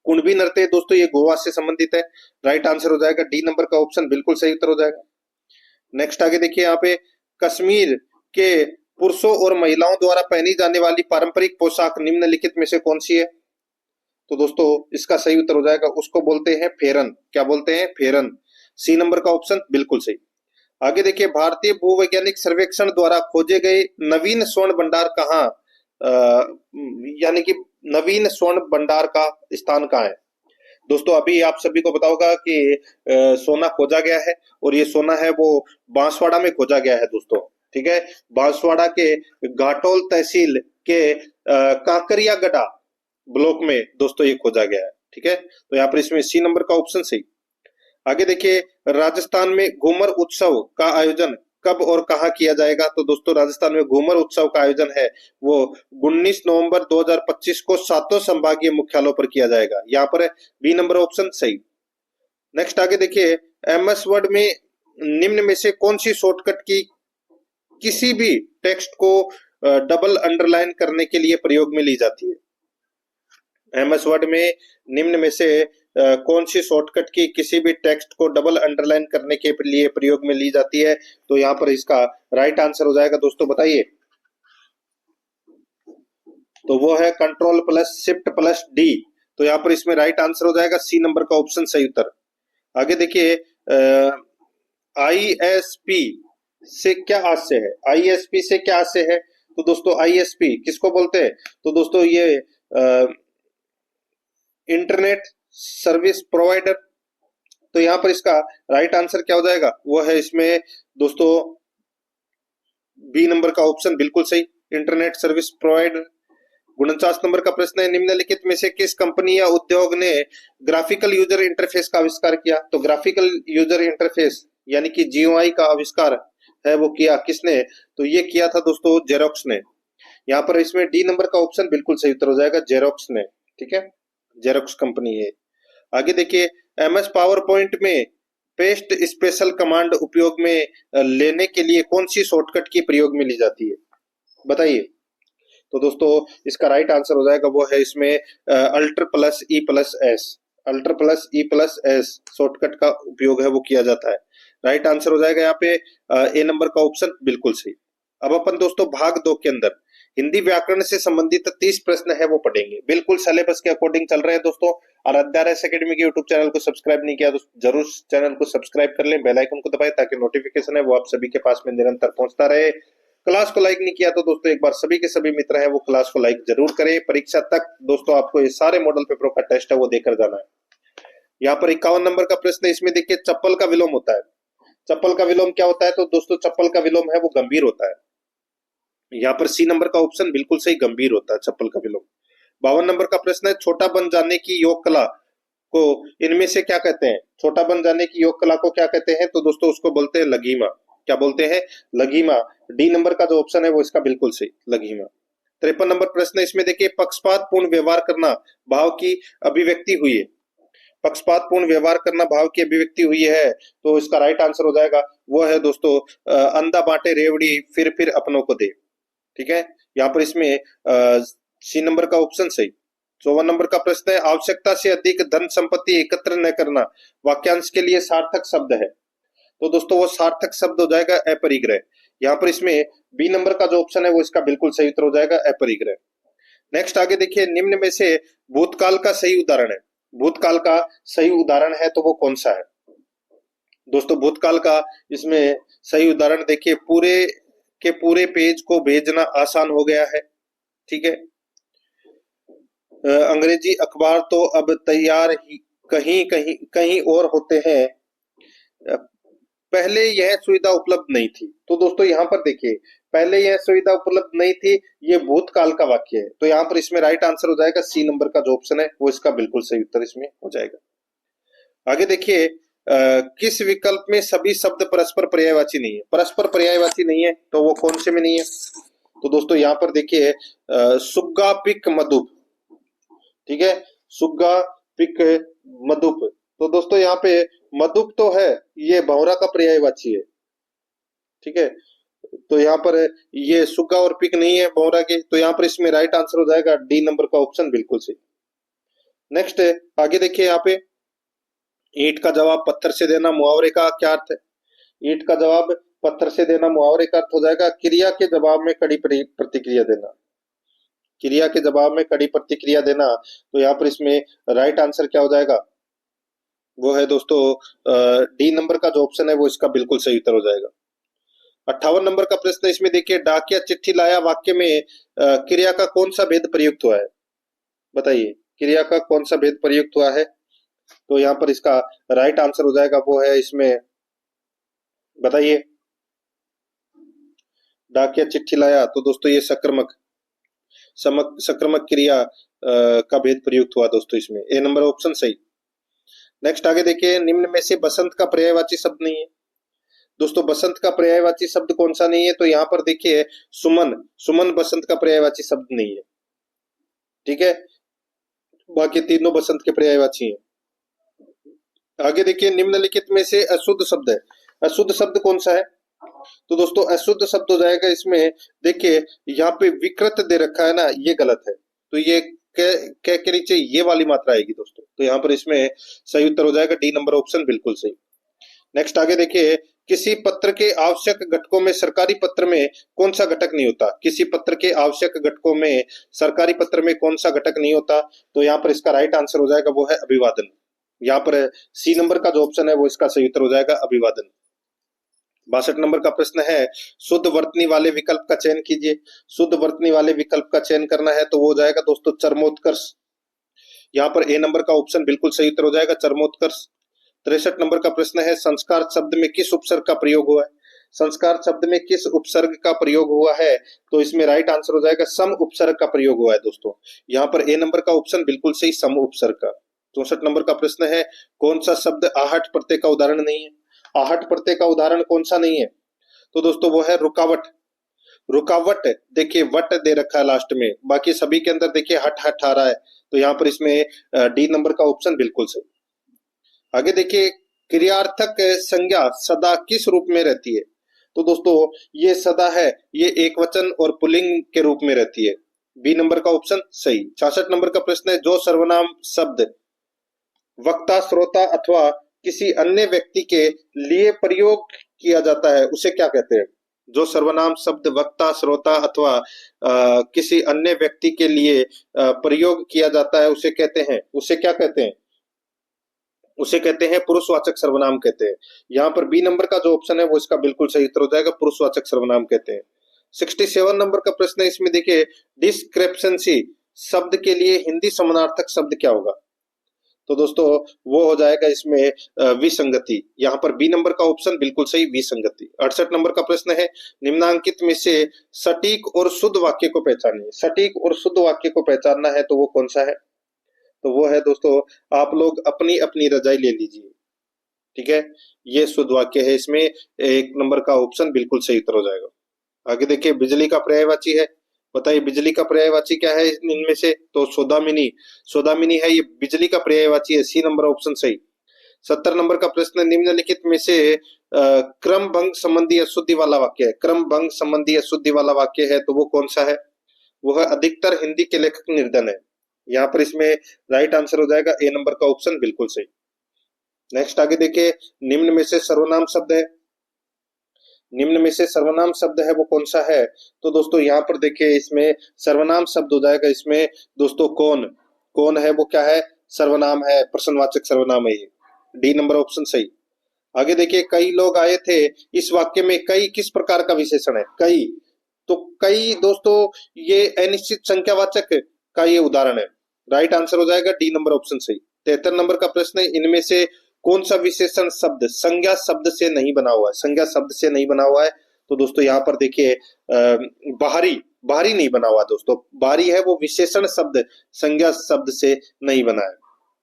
कुणबी नृत्य दोस्तों ये गोवा से संबंधित है। राइट आंसर हो जाएगा डी नंबर का ऑप्शन बिल्कुल सही उत्तर हो जाएगा। नेक्स्ट आगे देखिए यहाँ पे कश्मीर के पुरुषों और महिलाओं द्वारा पहनी जाने वाली पारंपरिक पोशाक निम्नलिखित में से कौन सी है? तो दोस्तों इसका सही उत्तर हो जाएगा, उसको बोलते हैं फेरन। क्या बोलते हैं? फेरन। सी नंबर का ऑप्शन बिल्कुल सही। आगे देखिए भारतीय भूवैज्ञानिक सर्वेक्षण द्वारा खोजे गए नवीन स्वर्ण भंडार कहाँ, यानी कि नवीन स्वर्ण भंडार का स्थान कहाँ है? दोस्तों अभी आप सभी को पता होगा कि सोना खोजा गया है, और ये सोना है वो बांसवाड़ा में खोजा गया है दोस्तों। ठीक है, बांसवाड़ा के घाटोल तहसील के काकरियागढ़ ब्लॉक में दोस्तों ये खोजा गया है। ठीक है, तो यहाँ पर इसमें सी नंबर का ऑप्शन सही। आगे देखिए राजस्थान में घूमर उत्सव का आयोजन कब और कहां किया जाएगा? तो दोस्तों राजस्थान में घूमर उत्सव का आयोजन है वो 19 नवंबर 2025 को 7 संभागीय मुख्यालयों पर किया जाएगा। यहाँ पर है बी नंबर ऑप्शन सही। नेक्स्ट आगे देखिए एमएस वर्ड में निम्न में से कौन सी शॉर्टकट की किसी भी टेक्स्ट को डबल अंडरलाइन करने के लिए प्रयोग में ली जाती है। एमएस वर्ड में निम्न में से कौन सी शॉर्टकट की किसी भी टेक्स्ट को डबल अंडरलाइन करने के लिए प्रयोग में ली जाती है? तो यहाँ पर इसका राइट आंसर हो जाएगा दोस्तों, बताइए। तो वो है control plus shift plus D. तो यहाँ पर इसमें राइट आंसर हो जाएगा सी नंबर का ऑप्शन सही उत्तर। आगे देखिए, आईएसपी से क्या आशय है? आईएसपी से क्या आशय है? तो दोस्तों आईएसपी किसको बोलते हैं? तो दोस्तों ये इंटरनेट सर्विस प्रोवाइडर। तो यहाँ पर इसका राइट आंसर क्या हो जाएगा? वो है इसमें दोस्तों बी नंबर का ऑप्शन बिल्कुल सही, इंटरनेट सर्विस प्रोवाइडर। 49 नंबर का प्रश्न है, निम्नलिखित में से किस कंपनी या उद्योग ने ग्राफिकल यूजर इंटरफेस का आविष्कार किया? तो ग्राफिकल यूजर इंटरफेस यानी कि जीयूआई का आविष्कार है वो किया किसने? तो ये किया था दोस्तों जेरोक्स ने। यहाँ पर इसमें डी नंबर का ऑप्शन बिल्कुल सही उत्तर हो जाएगा, जेरोक्स ने। ठीक है, जेरोक्स कंपनी है। आगे देखिए, एमएस पावर पॉइंट में पेस्ट स्पेशल कमांड उपयोग में लेने के लिए कौन सी शॉर्टकट की प्रयोग में ली जाती है? बताइए। तो दोस्तों इसका राइट आंसर हो जाएगा वो है इसमें alter plus E plus S. Alter plus E plus S shortcut का उपयोग है वो किया जाता है। राइट आंसर हो जाएगा यहाँ पे ए नंबर का ऑप्शन बिल्कुल सही। अब अपन दोस्तों भाग 2 के अंदर हिंदी व्याकरण से संबंधित 30 प्रश्न है वो पढ़ेंगे, बिल्कुल सिलेबस के अकॉर्डिंग चल रहे हैं दोस्तों। और अध्यारस एकेडमी के यूट्यूब चैनल को सब्सक्राइब नहीं किया तो जरूर चैनल को सब्सक्राइब कर लें, बेल आइकन को दबाएं ताकि नोटिफिकेशन है वो आप सभी के पास में निरंतर पहुंचता रहे। क्लास को लाइक नहीं किया तो दोस्तों एक बार सभी के सभी मित्र हैं वो क्लास को लाइक जरूर करें। परीक्षा तक दोस्तों आपको ये सारे मॉडल पेपरों का टेस्ट है वो देकर जाना है। यहाँ पर 51 नंबर का प्रश्न है, इसमें देखिए चप्पल का विलोम होता है। चप्पल का विलोम क्या होता है? तो दोस्तों चप्पल का विलोम है वो गंभीर होता है। यहाँ पर सी नंबर का ऑप्शन बिल्कुल सही, गंभीर होता है चप्पल का विलोम। 52 नंबर का प्रश्न है, छोटा बन जाने की योग कला को इनमें से क्या कहते हैं? छोटा बन जाने की योग कला को क्या कहते हैं? तो दोस्तों उसको बोलते हैं लघिमा। क्या बोलते हैं? लघिमा। डी नंबर का जो ऑप्शन है वो इसका बिल्कुल सही, लघिमा। 53 नंबर प्रश्न है, इसमें देखिए पक्षपात पूर्ण व्यवहार करना भाव की अभिव्यक्ति हुई है। पक्षपात पूर्ण व्यवहार करना भाव की अभिव्यक्ति हुई है तो इसका राइट आंसर हो जाएगा वो है दोस्तों अंधा बांटे रेवड़ी फिर अपनों को दे। ठीक है, यहाँ पर इसमें सी नंबर का ऑप्शन सही। 54 नंबर का प्रश्न है, आवश्यकता से अधिक धन संपत्ति एकत्र न करना वाक्यांश के लिए सार्थक शब्द है। तो दोस्तों वो सार्थक शब्द हो जाएगा अपरिग्रह। यहाँ पर इसमें बी नंबर का जो ऑप्शन है वो इसका बिल्कुल सही उत्तर हो जाएगा, अपरिग्रह। नेक्स्ट आगे देखिए, निम्न में से भूतकाल का सही उदाहरण है। भूतकाल का सही उदाहरण है तो वो कौन सा है? दोस्तों भूतकाल का इसमें सही उदाहरण देखिए, पूरे के पूरे पेज को भेजना आसान हो गया है। ठीक है, अंग्रेजी अखबार तो अब तैयार ही कहीं कहीं कहीं और होते हैं, पहले यह सुविधा उपलब्ध नहीं थी। तो दोस्तों यहाँ पर देखिए, पहले यह सुविधा उपलब्ध नहीं थी, ये भूतकाल का वाक्य है। तो यहाँ पर इसमें राइट आंसर हो जाएगा सी नंबर का जो ऑप्शन है वो इसका बिल्कुल सही उत्तर इसमें हो जाएगा। आगे देखिए, किस विकल्प में सभी शब्द परस्पर पर्यायवाची नहीं है? परस्पर पर्यायवाची नहीं है तो वो कौन से में नहीं है? तो दोस्तों यहाँ पर देखिए सुग्गा पिक मधुप। ठीक है, सुग्गा पिक मधुप। तो दोस्तों यहाँ पे मधुप तो है, ये भौरा का पर्यायवाची है। ठीक है, तो यहाँ पर ये सुग्गा और पिक नहीं है भौरा के, तो यहाँ पर इसमें राइट आंसर हो जाएगा डी नंबर का ऑप्शन बिल्कुल सही। नेक्स्ट आगे देखिए, यहाँ पे ईंट का जवाब पत्थर से देना मुहावरे का क्या अर्थ है? ईंट का जवाब पत्थर से देना मुहावरे का अर्थ हो जाएगा क्रिया के जवाब में कड़ी प्रतिक्रिया देना। क्रिया के जवाब में कड़ी प्रतिक्रिया देना। तो यहाँ पर इसमें राइट आंसर क्या हो जाएगा? वो है दोस्तों डी नंबर का जो ऑप्शन है वो इसका बिल्कुल सही उत्तर हो जाएगा। 58 नंबर का प्रश्न, इसमें देखिए डाकिया चिट्ठी लाया वाक्य में क्रिया का कौन सा भेद प्रयुक्त हुआ है? बताइए, क्रिया का कौन सा भेद प्रयुक्त हुआ है? तो यहाँ पर इसका राइट आंसर हो जाएगा वो है इसमें, बताइए। डाकिया चिट्ठी लाया, तो दोस्तों ये सक्रमक क्रिया का भेद प्रयुक्त हुआ दोस्तों इसमें, ए नंबर ऑप्शन सही। नेक्स्ट आगे देखिए, निम्न में से बसंत का पर्यायवाची शब्द नहीं है। दोस्तों बसंत का पर्यायवाची शब्द कौन सा नहीं है? तो यहाँ पर देखिए सुमन। सुमन बसंत का पर्यायवाची शब्द नहीं है। ठीक है, बाकी तीनों बसंत के पर्यायवाची हैं। आगे देखिए, निम्नलिखित में से अशुद्ध शब्द है। अशुद्ध शब्द कौन सा है? तो दोस्तों अशुद्ध शब्द हो जाएगा इसमें, देखिए यहाँ पे विकृत दे रखा है ना, ये गलत है। तो ये के नीचे ये वाली मात्रा आएगी दोस्तों। तो यहाँ पर इसमें सही उत्तर हो जाएगा डी नंबर ऑप्शन, बिल्कुल सही। नेक्स्ट आगे देखिए, किसी पत्र के आवश्यक घटकों में सरकारी पत्र में कौन सा घटक नहीं होता? किसी पत्र के आवश्यक घटकों में सरकारी पत्र में कौन सा घटक नहीं होता? तो यहाँ पर इसका राइट आंसर हो जाएगा वो है अभिवादन। यहाँ पर सी नंबर का जो ऑप्शन है वो इसका सही उत्तर हो जाएगा अभिवादन। 62 नंबर का प्रश्न है, शुद्ध वर्तनी वाले विकल्प का चयन कीजिए। शुद्ध वर्तनी वाले विकल्प का चयन करना है तो वो हो जाएगा दोस्तों चरमोत्कर्ष। यहाँ पर ए नंबर का ऑप्शन बिल्कुल सही उत्तर हो जाएगा चरमोत्कर्ष। 63 नंबर का प्रश्न है, संस्कार शब्द में किस उपसर्ग का प्रयोग हुआ है? संस्कार शब्द में किस उपसर्ग का प्रयोग हुआ है? तो इसमें राइट आंसर हो जाएगा सम उपसर्ग का प्रयोग हुआ है दोस्तों। यहाँ पर ए नंबर का ऑप्शन बिल्कुल सही, सम उपसर्ग का। 64 नंबर का प्रश्न है, कौन सा शब्द आहट प्रत्यय का उदाहरण नहीं है? आहट प्रत्यय का उदाहरण कौन सा नहीं है? तो दोस्तों वो है रुकावट। रुकावट, देखिए वट दे रखा है लास्ट में, बाकी सभी के अंदर देखिए हट हट आ रहा है। तो यहाँ पर इसमें डी नंबर का ऑप्शन बिल्कुल सही। आगे देखिए, क्रियार्थक संज्ञा सदा किस रूप में रहती है? तो दोस्तों ये सदा है, ये एक वचन और पुल्लिंग के रूप में रहती है। बी नंबर का ऑप्शन सही। 66 नंबर का प्रश्न है, जो सर्वनाम शब्द वक्ता, श्रोता अथवा किसी अन्य व्यक्ति के लिए प्रयोग किया जाता है उसे क्या कहते हैं? जो सर्वनाम शब्द वक्ता, श्रोता अथवा किसी अन्य व्यक्ति के लिए प्रयोग किया जाता है उसे कहते हैं, उसे क्या कहते हैं? उसे कहते हैं पुरुषवाचक सर्वनाम कहते हैं। यहाँ पर बी नंबर का जो ऑप्शन है वो इसका बिल्कुल सही उत्तर हो जाएगा, पुरुषवाचक सर्वनाम कहते हैं। 67 नंबर का प्रश्न है, इसमें देखिए डिस्क्रिपेंसी शब्द के लिए हिंदी समानार्थक शब्द क्या होगा? तो दोस्तों वो हो जाएगा इसमें विसंगति। यहाँ पर बी नंबर का ऑप्शन बिल्कुल सही, विसंगति। 68 नंबर का प्रश्न है, निम्नांकित में से सटीक और शुद्ध वाक्य को पहचानिए। सटीक और शुद्ध वाक्य को पहचानना है तो वो कौन सा है? तो वो है दोस्तों, आप लोग अपनी अपनी रजाई ले लीजिए। ठीक है, ये शुद्ध वाक्य है, इसमें एक नंबर का ऑप्शन बिल्कुल सही उत्तर हो जाएगा। आगे देखिए, बिजली का पर्यायवाची है, बताइए बिजली का पर्यायवाची क्या है इनमें से? तो सौदामिनी। सौदामिनी है, ये बिजली का पर्यायवाची है, सी नंबर ऑप्शन सही। 70 नंबर का प्रश्न, निम्नलिखित में से क्रम भंग संबंधी अशुद्धि वाला वाक्य है। क्रम भंग संबंधी अशुद्धि वाला वाक्य है तो वो कौन सा है? वो है अधिकतर हिंदी के लेखक निर्धन है। यहाँ पर इसमें राइट आंसर हो जाएगा ए नंबर का ऑप्शन बिल्कुल सही। नेक्स्ट आगे देखिए, निम्न में से सर्वनाम शब्द है, निम्न में से सर्वनाम शब्द है वो कौन सा है? तो दोस्तों यहाँ पर देखिए, इसमें सर्वनाम शब्द हो जाएगा इसमें दोस्तों कौन। कौन है वो क्या है? सर्वनाम है, प्रश्नवाचक सर्वनाम है ये, डी नंबर ऑप्शन सही। आगे देखिए, कई लोग आए थे, इस वाक्य में कई किस प्रकार का विशेषण है? कई, तो कई दोस्तों ये अनिश्चित संख्यावाचक का ये उदाहरण है, राइट आंसर हो जाएगा डी नंबर ऑप्शन सही। 73 नंबर का प्रश्न है, इनमें से कौन सा विशेषण शब्द संज्ञा शब्द से नहीं बना हुआ है? संज्ञा शब्द से नहीं बना हुआ है तो दोस्तों यहाँ पर देखिए बाहरी, बाहरी नहीं बना हुआ दोस्तों, बाहरी है वो विशेषण शब्द, संज्ञा शब्द से नहीं बना है।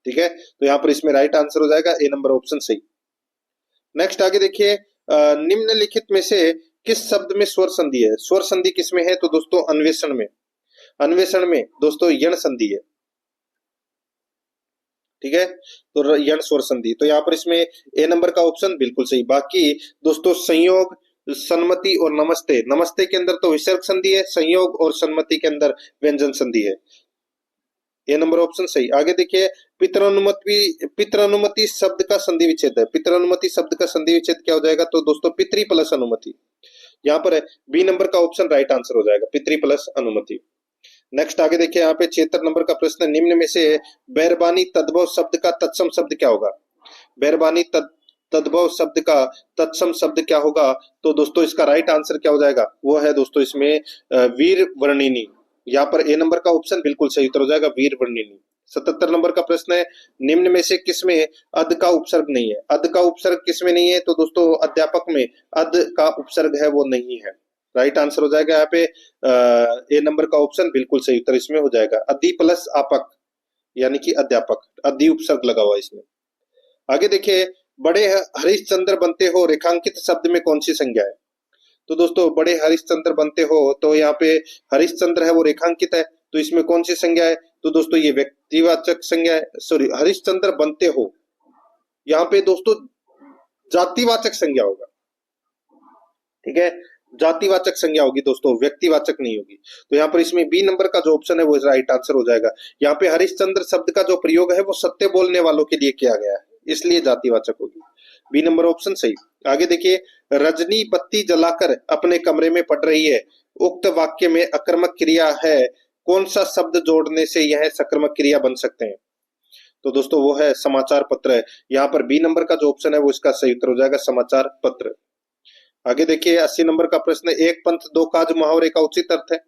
ठीक है, तो यहाँ पर इसमें राइट आंसर हो जाएगा ए नंबर ऑप्शन सही। नेक्स्ट आगे देखिए, निम्नलिखित में से किस शब्द में स्वर संधि है? स्वर संधि किसमें है? तो दोस्तों अन्वेषण में। अन्वेषण में दोस्तों यण संधि है। ठीक है, तो यण स्वर संधि, तो यहाँ पर इसमें ए नंबर का ऑप्शन बिल्कुल सही। बाकी दोस्तों संयोग, सन्मति और नमस्ते, नमस्ते के अंदर तो विसर्ग संधि है, संयोग और सन्मति के अंदर व्यंजन संधि है, ए नंबर ऑप्शन सही। आगे देखिए, पितृनुमति शब्द का संधि विच्छेद है। पितृनुमति शब्द का संधि विच्छेद क्या हो जाएगा? तो दोस्तों पितृ प्लस अनुमति। यहाँ पर बी नंबर का ऑप्शन राइट आंसर हो जाएगा, पितृ प्लस अनुमति। नेक्स्ट आगे देखिए, यहाँ पे 76 नंबर का प्रश्न, निम्न में से बैरबानी तद्भव शब्द का तत्सम शब्द क्या होगा? बैरबानी तद्भव शब्द का तत्सम शब्द क्या होगा? तो दोस्तों इसका राइट आंसर क्या हो जाएगा? वो है दोस्तों इसमें वीर वर्णिनी। यहाँ पर ए नंबर का ऑप्शन बिल्कुल सही उत्तर हो जाएगा, वीर वर्णिनी। 77 नंबर का प्रश्न है, निम्न में से किसमें अद का उपसर्ग नहीं है? अद का उपसर्ग किसमें नहीं है? तो दोस्तों अध्यापक में अद का उपसर्ग है वो नहीं है, राइट आंसर हो जाएगा यहाँ पे ए नंबर का ऑप्शन बिल्कुल सही उत्तर इसमें हो जाएगा, अदि प्लस आपक यानी कि अध्यापक, अदि उपसर्ग लगा हुआ इसमें। आगे देखिए, बड़े हरिश्चंद्र बनते हो रेखांकित शब्द में कौन सी संज्ञा है? तो दोस्तों बड़े हरिश्चंद्र बनते हो, तो यहाँ पे हरिश्चंद्र है वो रेखांकित है, तो इसमें कौन सी संज्ञा है? तो दोस्तों ये व्यक्तिवाचक संज्ञा है, सॉरी हरिश्चंद्र बनते हो, यहाँ पे दोस्तों जातिवाचक संज्ञा होगा, ठीक है, जातिवाचक संज्ञा होगी दोस्तों, व्यक्तिवाचक नहीं होगी। तो यहाँ पर इसमें बी नंबर का जो ऑप्शन है वो राइट आंसर हो जाएगा। यहाँ पे हरिश्चंद्र शब्द का जो प्रयोग है वो सत्य बोलने वालों के लिए किया गया है, इसलिए जातिवाचक होगी। बी नंबर ऑप्शन सही। आगे देखिए, रजनी बत्ती जलाकर अपने कमरे में पढ़ रही है, उक्त वाक्य में अकर्मक क्रिया है, कौन सा शब्द जोड़ने से यह सकर्मक क्रिया बन सकते हैं? तो दोस्तों वो है समाचार पत्र है। यहाँ पर बी नंबर का जो ऑप्शन है वो इसका सही उत्तर हो जाएगा, समाचार पत्र। आगे देखिए 80 नंबर का प्रश्न, एक पंथ दो काज मुहावरे का उचित अर्थ है।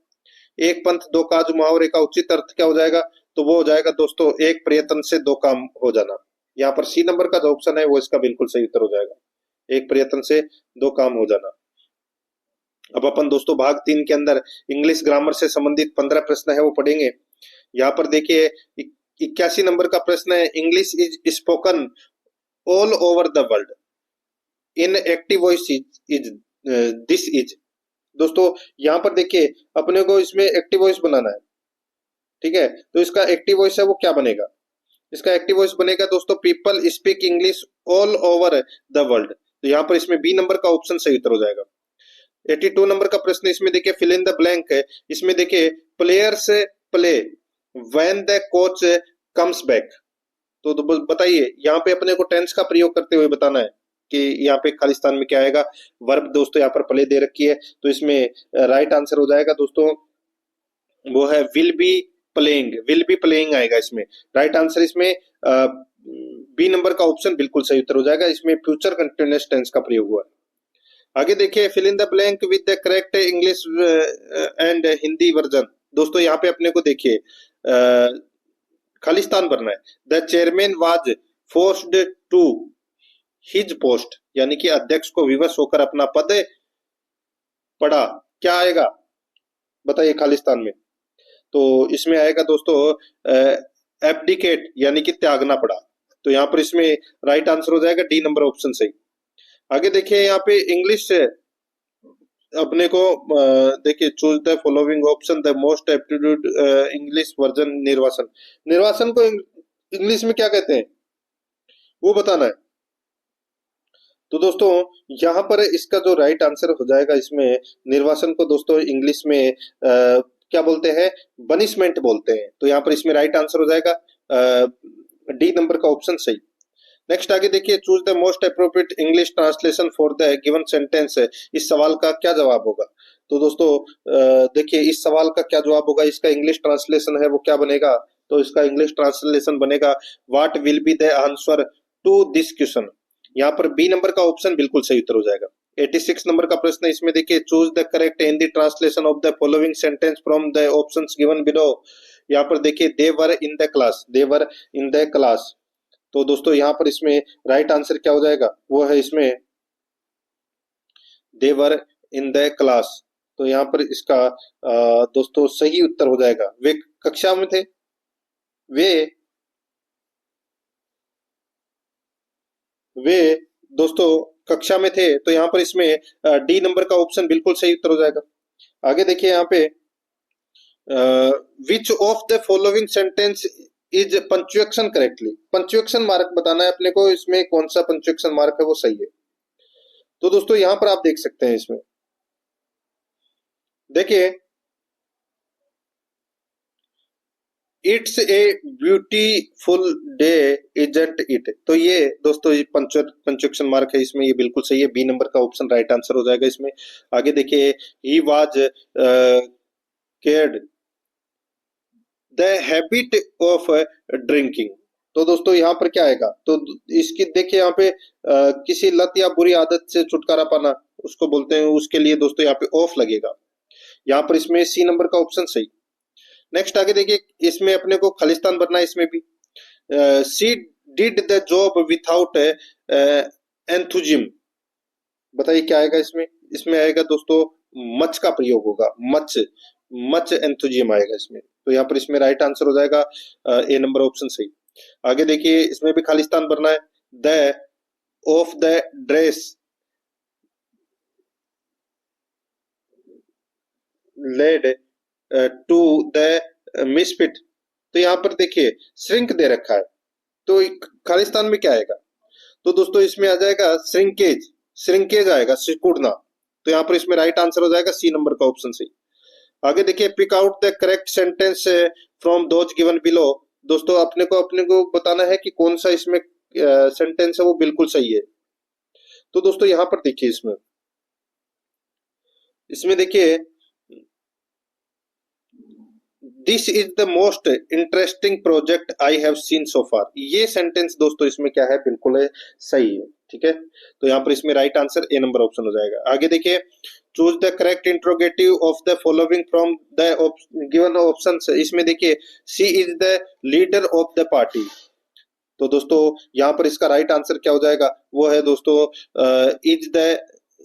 एक पंथ दो काज मुहावरे का उचित अर्थ क्या हो जाएगा? तो वो हो जाएगा दोस्तों, एक प्रयत्न से दो काम हो जाना। यहाँ पर सी नंबर का जो ऑप्शन है वो इसका बिल्कुल सही उत्तर हो जाएगा, एक प्रयत्न से दो काम हो जाना। अब अपन दोस्तों भाग 3 के अंदर इंग्लिश ग्रामर से संबंधित 15 प्रश्न है वो पढ़ेंगे। यहाँ पर देखिए 81 नंबर का प्रश्न है, English is spoken all over the world, in active voice is this is. दोस्तों यहाँ पर देखिए अपने को इसमें एक्टिव वॉइस बनाना है, ठीक है, तो इसका एक्टिव वॉइस है वो क्या बनेगा? इसका एक्टिव वॉइस बनेगा दोस्तों, people speak English all over the world. तो यहाँ पर इसमें बी नंबर का ऑप्शन सही उत्तर हो जाएगा। 82 नंबर का प्रश्न, इसमें देखिए फिल इन द ब्लैंक है। इसमें देखिए players play when the coach comes back. तो बताइए यहाँ पे अपने को टेंस का प्रयोग करते हुए बताना है कि यहाँ पे खालिस्तान में क्या आएगा? वर्ब दोस्तों यहाँ पर प्ले दे रखी है, तो इसमें राइट आंसर हो जाएगा दोस्तों वो है will be playing. Will be playing आएगा इसमें। राइट आंसर इसमें बी नंबर का ऑप्शन बिल्कुल सही उत्तर हो जाएगा, इसमें फ्यूचर कंटिन्यूअस टेंस का प्रयोग हुआ है। आगे देखिए fill in the blank with the correct English and Hindi version. दोस्तों यहाँ पे अपने को देखिए खालिस्तान भरना है। The chairman was forced to his post, यानी कि अध्यक्ष को विवश होकर अपना पद पड़ा, क्या आएगा बताइए खालिस्तान में? तो इसमें आएगा दोस्तों एब्डिकेट, यानी कि त्यागना पड़ा। तो यहाँ पर इसमें राइट आंसर हो जाएगा डी नंबर ऑप्शन सही। आगे देखिए यहाँ पे इंग्लिश से अपने को देखिए choose the following option the most aptitude English version निर्वासन। निर्वासन को इंग्लिश में क्या कहते हैं वो बताना है। तो दोस्तों यहाँ पर इसका जो राइट आंसर हो जाएगा, इसमें निर्वासन को दोस्तों इंग्लिश में क्या बोलते हैं? बनिशमेंट बोलते हैं। तो यहाँ पर इसमें राइट आंसर हो जाएगा डी नंबर का ऑप्शन सही। नेक्स्ट आगे देखिए choose the most appropriate English translation for the given sentence. इस सवाल का क्या जवाब होगा? तो दोस्तों देखिए इस सवाल का क्या जवाब होगा, इसका इंग्लिश ट्रांसलेशन है वो क्या बनेगा? तो इसका इंग्लिश ट्रांसलेशन बनेगा what will be the answer to this question. यहाँ पर बी नंबर का ऑप्शन बिल्कुल सही उत्तर हो जाएगा। 86 नंबर का प्रश्न, इसमें देखिए choose the correct Hindi translation of the following sentence from the options given below. यहाँ पर देखिए they were in the class, they were in the class. तो दोस्तों यहाँ पर इसमें राइट आंसर क्या हो जाएगा? वो है इसमें दे वर इन द क्लास। तो यहाँ पर इसका दोस्तों सही उत्तर हो जाएगा वे कक्षा में थे, वे दोस्तों कक्षा में थे। तो यहाँ पर इसमें डी नंबर का ऑप्शन बिल्कुल सही उत्तर हो जाएगा। आगे देखिए यहाँ पे which of the following sentence is punctuation correctly. Punctuation mark बताना है अपने को, इसमें कौन सा पंक्चुएशन मार्क है वो सही है। तो दोस्तों यहाँ पर आप देख सकते हैं, इसमें देखिए it's a beautiful day isn't it. तो ये दोस्तों पंक्चुएशन मार्क है इसमें, ये बिल्कुल सही है, बी नंबर का ऑप्शन राइट आंसर हो जाएगा इसमें। आगे देखिए he was cared the habit of drinking. तो दोस्तों यहाँ पर क्या आएगा? तो इसकी देखिए यहाँ पे किसी लत या बुरी आदत से छुटकारा पाना उसको बोलते हैं, उसके लिए दोस्तों यहाँ पे ऑफ लगेगा। यहाँ पर इसमें सी नंबर का ऑप्शन सही। नेक्स्ट आगे देखिए इसमें अपने को खालिस्तान भरना है, इसमें भी सी डिड द जॉब विथआउट एंथुजिम। बताइए क्या आएगा इसमें? इसमें आएगा दोस्तों मच का प्रयोग होगा, मच एंथुजियम आएगा इसमें। तो यहाँ पर इसमें राइट आंसर हो जाएगा ए नंबर ऑप्शन सही। आगे देखिए इसमें भी खालिस्तान भरना है। The of the dress led to the misfit. तो यहाँ पर देखिए श्रिंक दे रखा है, तो खालिस्तान में क्या आएगा? तो दोस्तों इसमें आ जाएगा श्रिंकेज, श्रिंकेज आएगा, सिकुड़ना। तो यहाँ पर इसमें राइट आंसर हो जाएगा सी नंबर का ऑप्शन सी। आगे देखिए, pick out the correct sentence from those given below. दोस्तों अपने को बताना है कि कौन सा इसमें सेंटेंस है वो बिल्कुल सही है। तो दोस्तों यहाँ पर देखिए, इसमें देखिए, this is the most interesting project I have seen so far. ये सेंटेंस दोस्तों इसमें क्या है, बिल्कुल है, सही है। ठीक है, तो यहाँ पर इसमें right answer A number option हो जाएगा। आगे देखिए, choose the correct interrogative of the following from the given options. इसमें देखिए, she is the leader of the party. तो दोस्तों यहाँ पर इसका राइट आंसर क्या हो जाएगा, वो है दोस्तों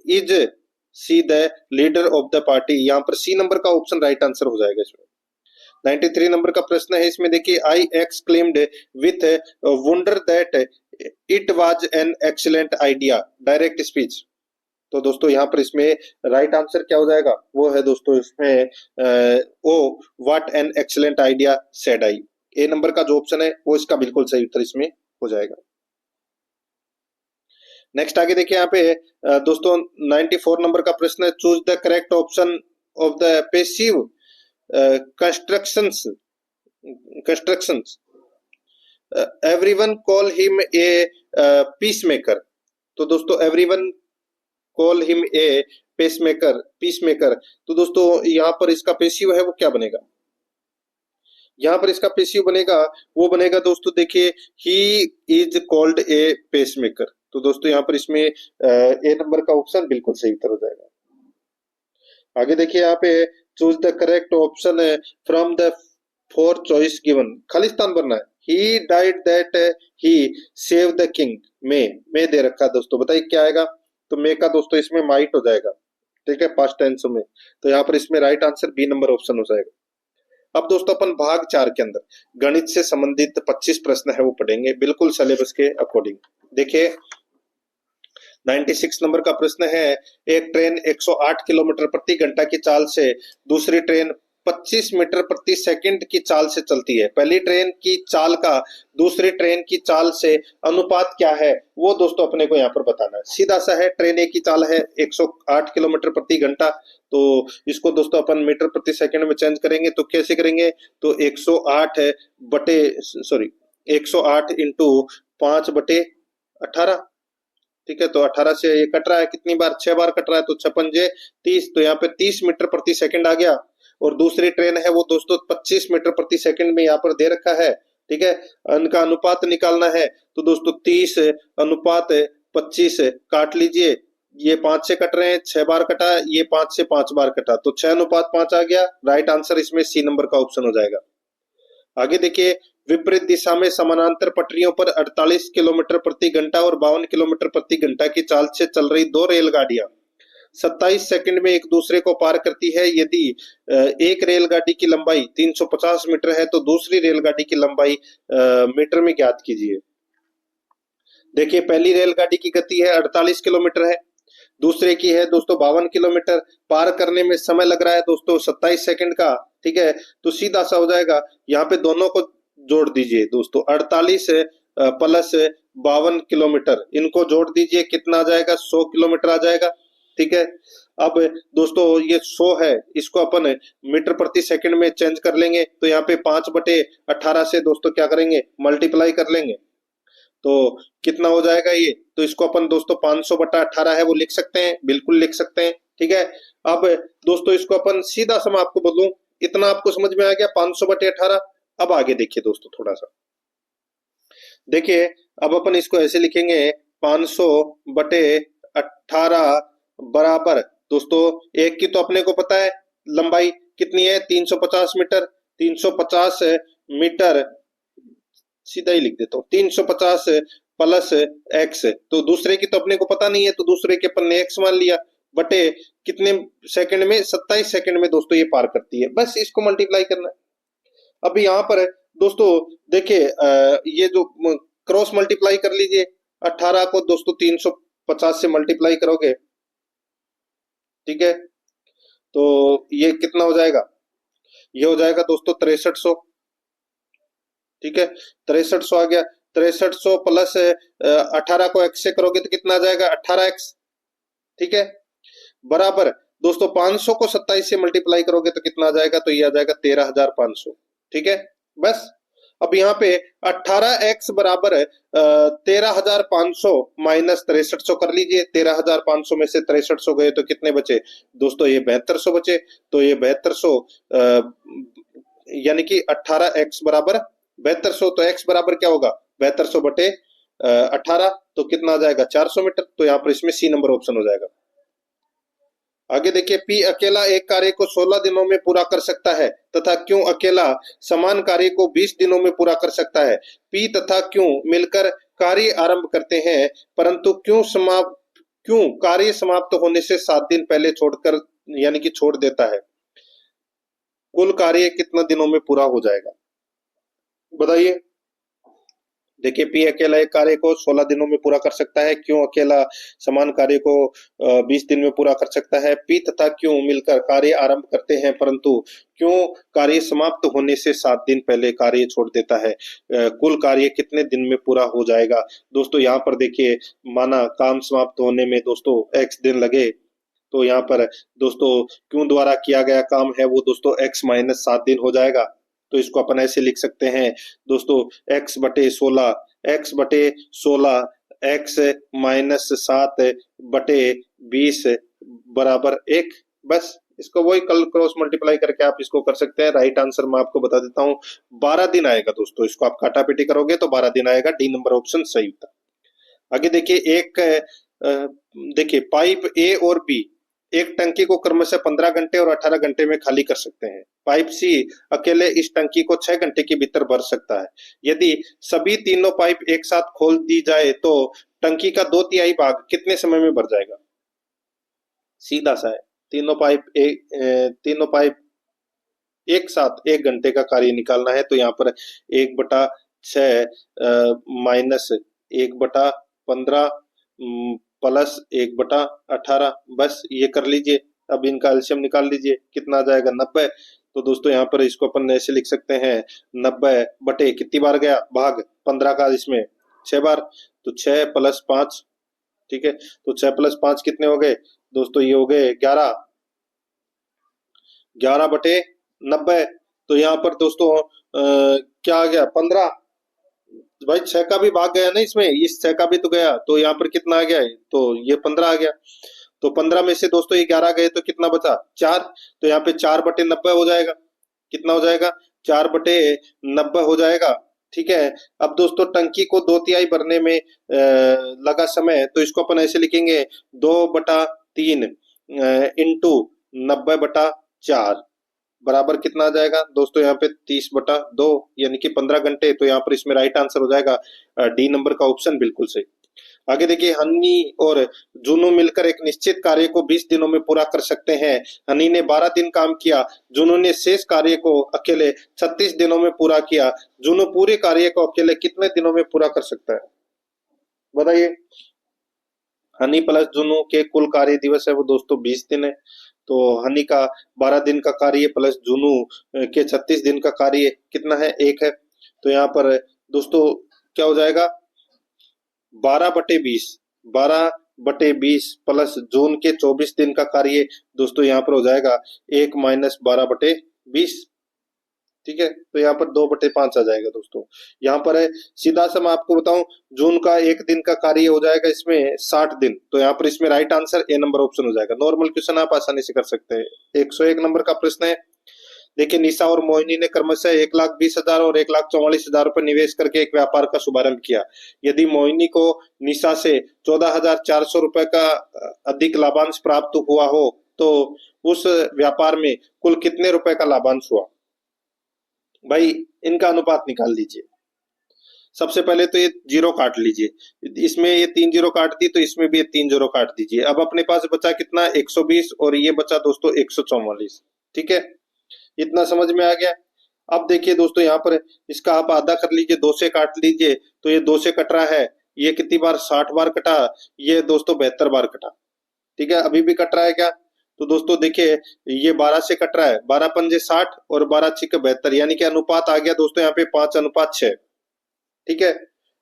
is see the leader of the party. यहाँ पर सी नंबर का ऑप्शन राइट आंसर हो जाएगा इसमें। 93 नंबर का प्रश्न है, इसमें देखिए, आई exclaimed with wonder that it was an excellent idea, direct speech. तो दोस्तों यहाँ पर इसमें राइट आंसर क्या हो जाएगा, वो है दोस्तों इसमें oh what an excellent idea said I. A number का जो ऑप्शन है वो इसका बिल्कुल सही उत्तर इसमें हो जाएगा। नेक्स्ट आगे देखिए, यहाँ पे दोस्तों 94 नंबर का प्रश्न है, choose the correct option of the passive constructions everyone call him a peacemaker. तो दोस्तों everyone call him a peacemaker. तो दोस्तों यहाँ पर इसका पैसिव है वो क्या बनेगा, यहाँ पर इसका पैसिव बनेगा, वो बनेगा दोस्तों देखिए, he is called a pacemaker. तो दोस्तों यहाँ पर इसमें ए नंबर का ऑप्शन बिल्कुल सही उत्तर हो जाएगा। आगे देखिए, यहाँ पे choose the correct option from the 4 choice given, खाली स्थान भरना है। He died that he save the king, may दे रखा है दोस्तों, बताइए क्या आएगा। तो मे का दोस्तों इसमें माइट हो जाएगा। ठीक है, पास्ट टेंस में। तो यहाँ पर इसमें right answer B number option हो जाएगा। अब दोस्तों अपन भाग 4 के अंदर गणित से संबंधित 25 प्रश्न है वो पढ़ेंगे, बिल्कुल सिलेबस के अकॉर्डिंग। देखिए 96 नंबर का प्रश्न है, एक ट्रेन 108 किलोमीटर प्रति घंटा की चाल से दूसरी ट्रेन 25 मीटर प्रति सेकंड की चाल से चलती है। पहली ट्रेन की चाल का दूसरी ट्रेन की चाल से अनुपात क्या है, वो दोस्तों अपने को यहाँ पर बताना है। सीधा सा है, ट्रेन ए की चाल है 108 किलोमीटर प्रति घंटा, तो इसको दोस्तों अपन मीटर प्रति सेकंड में चेंज करेंगे। तो कैसे करेंगे, तो 108 इंटू 5/18। ठीक है, तो 18 से ये कट रहा है कितनी बार, 6 बार कट रहा है, तो 6 पंजे 30। तो यहाँ पे 30 मीटर प्रति सेकंड आ गया। और दूसरी ट्रेन है वो दोस्तों 25 मीटर प्रति सेकंड में यहाँ पर दे रखा है। ठीक है, इनका अनुपात निकालना है। तो दोस्तों 30 अनुपात 25 काट लीजिए, ये 5 से कट रहे हैं, 6 बार कटा, ये 5 से 5 बार कटा, तो 6 अनुपात 5 आ गया। राइट आंसर इसमें सी नंबर का ऑप्शन हो जाएगा। आगे देखिए, विपरीत दिशा में समानांतर पटरियों पर 48 किलोमीटर प्रति घंटा और 52 किलोमीटर प्रति घंटा की चाल से चल रही 2 रेलगाड़ियां 27 सेकंड में एक दूसरे को पार करती है। यदि एक रेलगाड़ी की लंबाई 350 मीटर है तो दूसरी रेलगाड़ी की लंबाई मीटर में ज्ञात कीजिए। देखिए, पहली रेलगाड़ी की गति है 48 किलोमीटर है, दूसरे की है दोस्तों 52 किलोमीटर। पार करने में समय लग रहा है दोस्तों 27 सेकंड का। ठीक है, तो सीधा सा हो जाएगा, यहाँ पे दोनों को जोड़ दीजिए दोस्तों, 48 प्लस 52 किलोमीटर, इनको जोड़ दीजिए, कितना आ जाएगा, 100 किलोमीटर आ जाएगा। ठीक है, अब दोस्तों ये 100 है, इसको अपन मीटर प्रति सेकंड में चेंज कर लेंगे। तो यहाँ पे 5/18 से दोस्तों क्या करेंगे, मल्टीप्लाई कर लेंगे, तो कितना हो जाएगा ये, तो इसको अपन दोस्तों 500/18 है वो लिख सकते हैं, बिल्कुल लिख सकते हैं। ठीक है, अब दोस्तों इसको अपन सीधा सा मैं आपको बोलूं, इतना आपको समझ में आ गया 500/18। अब आगे देखिए दोस्तों, थोड़ा सा देखिए, अब अपन इसको ऐसे लिखेंगे 500/18 बराबर दोस्तों, एक की तो अपने को पता है लंबाई कितनी है, 350 मीटर। 350 मीटर सीधा ही लिख देता हूँ, 350 प्लस एक्स। तो दूसरे की तो अपने को पता नहीं है, तो दूसरे के अपन ने एक्स मान लिया, बटे कितने सेकंड में, 27 सेकंड में दोस्तों ये पार करती है। बस इसको मल्टीप्लाई करना है। अब यहाँ पर दोस्तों देखिए, ये जो क्रॉस मल्टीप्लाई कर लीजिए, 18 को दोस्तों 350 से मल्टीप्लाई करोगे, ठीक है, तो ये कितना हो जाएगा, ये हो जाएगा दोस्तों 6300। ठीक है, 6300 आ गया। 6300 प्लस 18 को एक्स से करोगे तो कितना आ जाएगा, 18x। ठीक है, बराबर दोस्तों 500 को 27 से मल्टीप्लाई करोगे तो कितना आ जाएगा, तो ये आ जाएगा 13,500। ठीक है, बस अब यहाँ पे 18x बराबर 13,500 माइनस 6300 कर लीजिए। 13,500 में से 6300 गए तो कितने बचे दोस्तों, ये 7200 बचे। तो ये 7200 यानी कि 18x बराबर 7200, तो x बराबर क्या होगा 7200 बटे 18, तो कितना आ जाएगा 400 मीटर। तो यहाँ पर इसमें सी नंबर ऑप्शन हो जाएगा। आगे देखिए, P अकेला एक कार्य को 16 दिनों में पूरा कर सकता है तथा Q अकेला समान कार्य को 20 दिनों में पूरा कर सकता है। P तथा Q मिलकर कार्य आरंभ करते हैं, परंतु क्यों कार्य समाप्त होने से 7 दिन पहले छोड़कर यानी कि छोड़ देता है। कुल कार्य कितना दिनों में पूरा हो जाएगा बताइए। देखिए, P अकेला एक कार्य को 16 दिनों में पूरा कर सकता है, Q अकेला समान कार्य को 20 दिन में पूरा कर सकता है। P तथा Q मिलकर कार्य आरंभ करते हैं, परंतु क्यों कार्य समाप्त होने से 7 दिन पहले कार्य छोड़ देता है। कुल कार्य कितने दिन में पूरा हो जाएगा दोस्तों। यहाँ पर देखिए, माना काम समाप्त होने में दोस्तों x दिन लगे, तो यहाँ पर दोस्तों Q द्वारा किया गया काम है वो दोस्तों x माइनस 7 दिन हो जाएगा। तो इसको अपन ऐसे लिख सकते हैं दोस्तों, x बटे 16 x माइनस 7 बटे 20 बराबर 1। बस इसको वही कल क्रॉस मल्टीप्लाई करके आप इसको कर सकते हैं। राइट आंसर मैं आपको बता देता हूँ, 12 दिन आएगा दोस्तों। इसको आप काटापीटी करोगे तो 12 दिन आएगा। डी नंबर ऑप्शन सही होता। आगे देखिए पाइप ए और बी एक टंकी को क्रमशः 15 घंटे और 18 घंटे में खाली कर सकते हैं। पाइप सी अकेले इस टंकी को 6 घंटे के भीतर भर सकता है। यदि सभी तीनों पाइप एक साथ खोल दी जाए तो टंकी का 2/3 भाग कितने समय में भर जाएगा। सीधा सा है, तीनों पाइप एक साथ 1 घंटे का कार्य निकालना है, तो यहाँ पर 1/6 माइनस 1/15 प्लस 1/18, बस ये कर लीजिए। अब इनका एलसीएम निकाल लीजिए, कितना आ जाएगा 90। तो दोस्तों यहाँ पर इसको अपन ऐसे लिख सकते हैं, 90 बटे कितनी बार गया भाग 15 का, इसमें 6 बार, तो 6 + 5। ठीक है, तो 6 + 5 कितने हो गए दोस्तों, ये हो गए 11 बटे 90। तो यहाँ पर दोस्तों क्या आ गया 15। भाई 6 का भी भाग गया ना इसमें, इस 6 का भी तो गया, तो यहाँ पर कितना आ गया, तो ये 15 आ गया। तो 15 में से दोस्तों ये 11 गए तो कितना बचा 4। तो यहाँ पे 4 बटे 90 हो जाएगा। कितना हो जाएगा 4 बटे 90 हो जाएगा। ठीक है, अब दोस्तों टंकी को 2/3 भरने में लगा समय, तो इसको अपन ऐसे लिखेंगे 2/3 इंटू 90/4 बराबर कितना आ जाएगा दोस्तों, यहाँ पे 30/2 यानी कि 15 घंटे। तो यहाँ पर इसमें राइट आंसर हो जाएगा डी नंबर का ऑप्शन, बिल्कुल सही। आगे देखिए, हनी और जुनू मिलकर एक निश्चित कार्य को 20 दिनों में पूरा कर सकते हैं। हनी ने 12 दिन काम किया, जुनू ने शेष कार्य को अकेले 36 दिनों में पूरा किया। जुनू पूरे कार्य को अकेले कितने दिनों में पूरा कर सकता है बताइए। हनी प्लस जुनू के कुल कार्य दिवस है वो दोस्तों 20 दिन है। तो हनी का 12 दिन का कार्य प्लस जुनू के 36 दिन का कार्य कितना है 1 है। तो यहाँ पर दोस्तों क्या हो जाएगा 12/20 प्लस जून के 24 दिन का कार्य दोस्तों यहाँ पर हो जाएगा 1 माइनस 12/20। ठीक है, तो यहाँ पर 2/5 आ जाएगा दोस्तों। यहाँ पर है सीधा सा मैं आपको बताऊं, जून का 1 दिन का कार्य हो जाएगा इसमें 60 दिन। तो यहाँ पर इसमें right answer A number option हो जाएगा। नॉर्मल क्वेश्चन आप आसानी से कर सकते हैं। 101 नंबर का प्रश्न है। देखिए, निशा और मोहिनी ने क्रमशः 1,20,000 और 1,44,000 रुपए निवेश करके एक व्यापार का शुभारंभ किया। यदि मोहिनी को निशा से 14,400 रुपए का अधिक लाभांश प्राप्त हुआ हो तो उस व्यापार में कुल कितने रुपए का लाभांश हुआ। भाई इनका अनुपात निकाल लीजिए। सबसे पहले तो ये 0 काट लीजिए, इसमें ये 3 0 काट दी तो इसमें भी ये 3 0 काट दीजिए। अब अपने पास बचा कितना 120 और ये बचा दोस्तों 144। ठीक है, इतना समझ में आ गया। अब देखिए दोस्तों, यहाँ पर इसका आप आधा कर लीजिए, 2 से काट लीजिए, तो ये 2 से कट रहा है। ये कितनी बार 60 बार कटा, ये दोस्तों 72 बार कटा। ठीक है, अभी भी कट रहा है क्या, तो दोस्तों देखिए ये 12 से कट रहा है, 12 पंजे 60 और 12 छिके 72, यानी कि अनुपात आ गया दोस्तों यहाँ पे 5:6। ठीक है,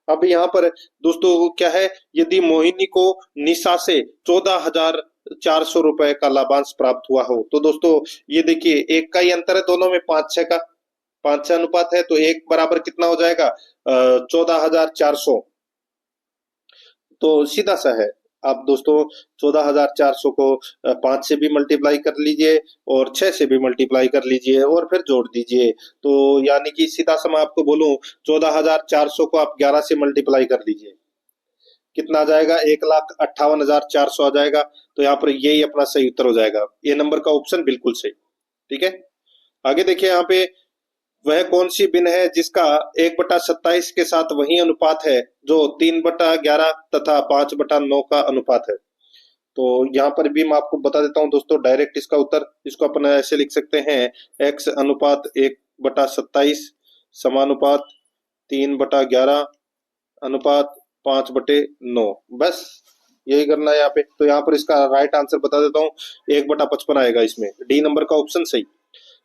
अब यहाँ पर दोस्तों क्या है, यदि मोहिनी को निशा से 14,000 400 रुपए का लाभांश प्राप्त हुआ हो। तो दोस्तों ये देखिए एक का ही अंतर है दोनों में, 5-6 का, 5-6 अनुपात है, तो एक बराबर कितना हो जाएगा 14,400। तो सीधा सा है। आप दोस्तों 14,400 को 5 से भी मल्टीप्लाई कर लीजिए और 6 से भी मल्टीप्लाई कर लीजिए और फिर जोड़ दीजिए। तो यानी कि सीधा सा मैं आपको बोलूं 14,400 को आप 11 से मल्टीप्लाई कर लीजिए, कितना आ जाएगा 1,58,400 आ जाएगा। तो यहाँ पर यही अपना सही उत्तर हो जाएगा, ये नंबर का ऑप्शन बिल्कुल सही। ठीक है, आगे देखिए यहाँ पे वह कौन सी भिन्न है जिसका 1/27 के साथ वही अनुपात है जो 3/11 तथा 5/9 का अनुपात है। तो यहाँ पर भी मैं आपको बता देता हूँ दोस्तों डायरेक्ट इसका उत्तर, इसको अपन ऐसे लिख सकते हैं x अनुपात 1/27 समानुपात 3/11 अनुपात 5/9। बस यही करना है यहाँ पे। तो यहाँ पर इसका राइट आंसर बता देता हूँ 1/55 आएगा इसमें, डी नंबर का ऑप्शन सही।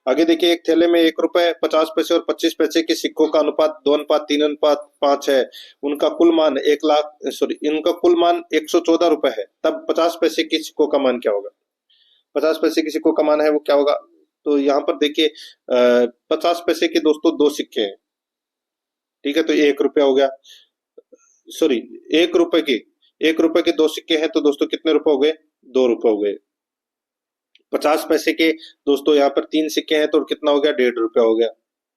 आगे देखिए एक थैले में 1 रुपए 50 पैसे और 25 पैसे के सिक्कों का अनुपात 2:3:5 है। उनका कुल मान इनका कुल मान 114 रुपए है, तब 50 पैसे के सिक्कों का मान क्या होगा? 50 पैसे के सिक्कों का मान है वो क्या होगा? तो यहाँ पर देखिए 50 पैसे के दोस्तों 2 सिक्के हैं, ठीक है, तो 1 रुपया हो गया, सॉरी 1 रुपए के 2 सिक्के हैं, तो दोस्तों कितने रुपए हो गए? 2 रुपए हो गए। 50 पैसे के दोस्तों यहाँ पर 3 सिक्के हैं, तो कितना हो गया? 1.5 रुपया हो गया।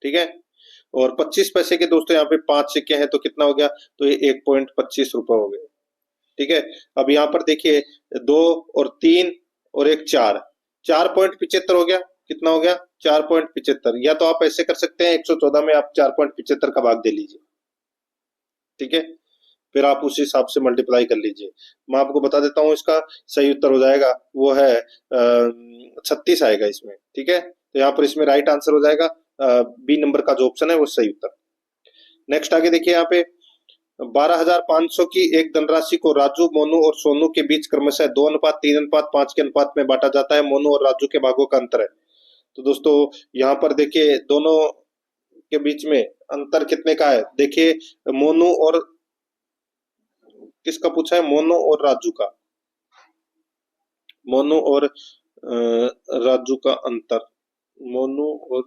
ठीक है, और 25 पैसे के दोस्तों यहाँ पे 5 सिक्के हैं, तो कितना हो गया? तो ये 1.25 रुपए हो गए। ठीक है, अब यहाँ पर देखिए 2 और 3 और एक 4.75 हो गया। कितना हो गया? 4.75। या तो आप ऐसे कर सकते हैं 114 में आप 4.75 का भाग दे लीजिए, ठीक है, फिर आप उसी हिसाब से मल्टीप्लाई कर लीजिए। मैं आपको बता देता हूँ इसका सही उत्तर हो जाएगा वो है 36 आएगा इसमें। ठीक है, तो यहाँ पर इसमें राइट आंसर हो जाएगा बी नंबर का जो ऑप्शन है वो सही उत्तर। नेक्स्ट आगे देखिए यहाँ पे 12,500 की एक धनराशि को राजू, मोनू और सोनू के बीच क्रमशः 2:3:5 के अनुपात में बांटा जाता है। मोनू और राजू के भागों का अंतर है। तो दोस्तों यहाँ पर देखिए दोनों के बीच में अंतर कितने का है? देखिए मोनू और किसका पूछा है? मोनू और राजू का, मोनू और राजू का अंतर, मोनू और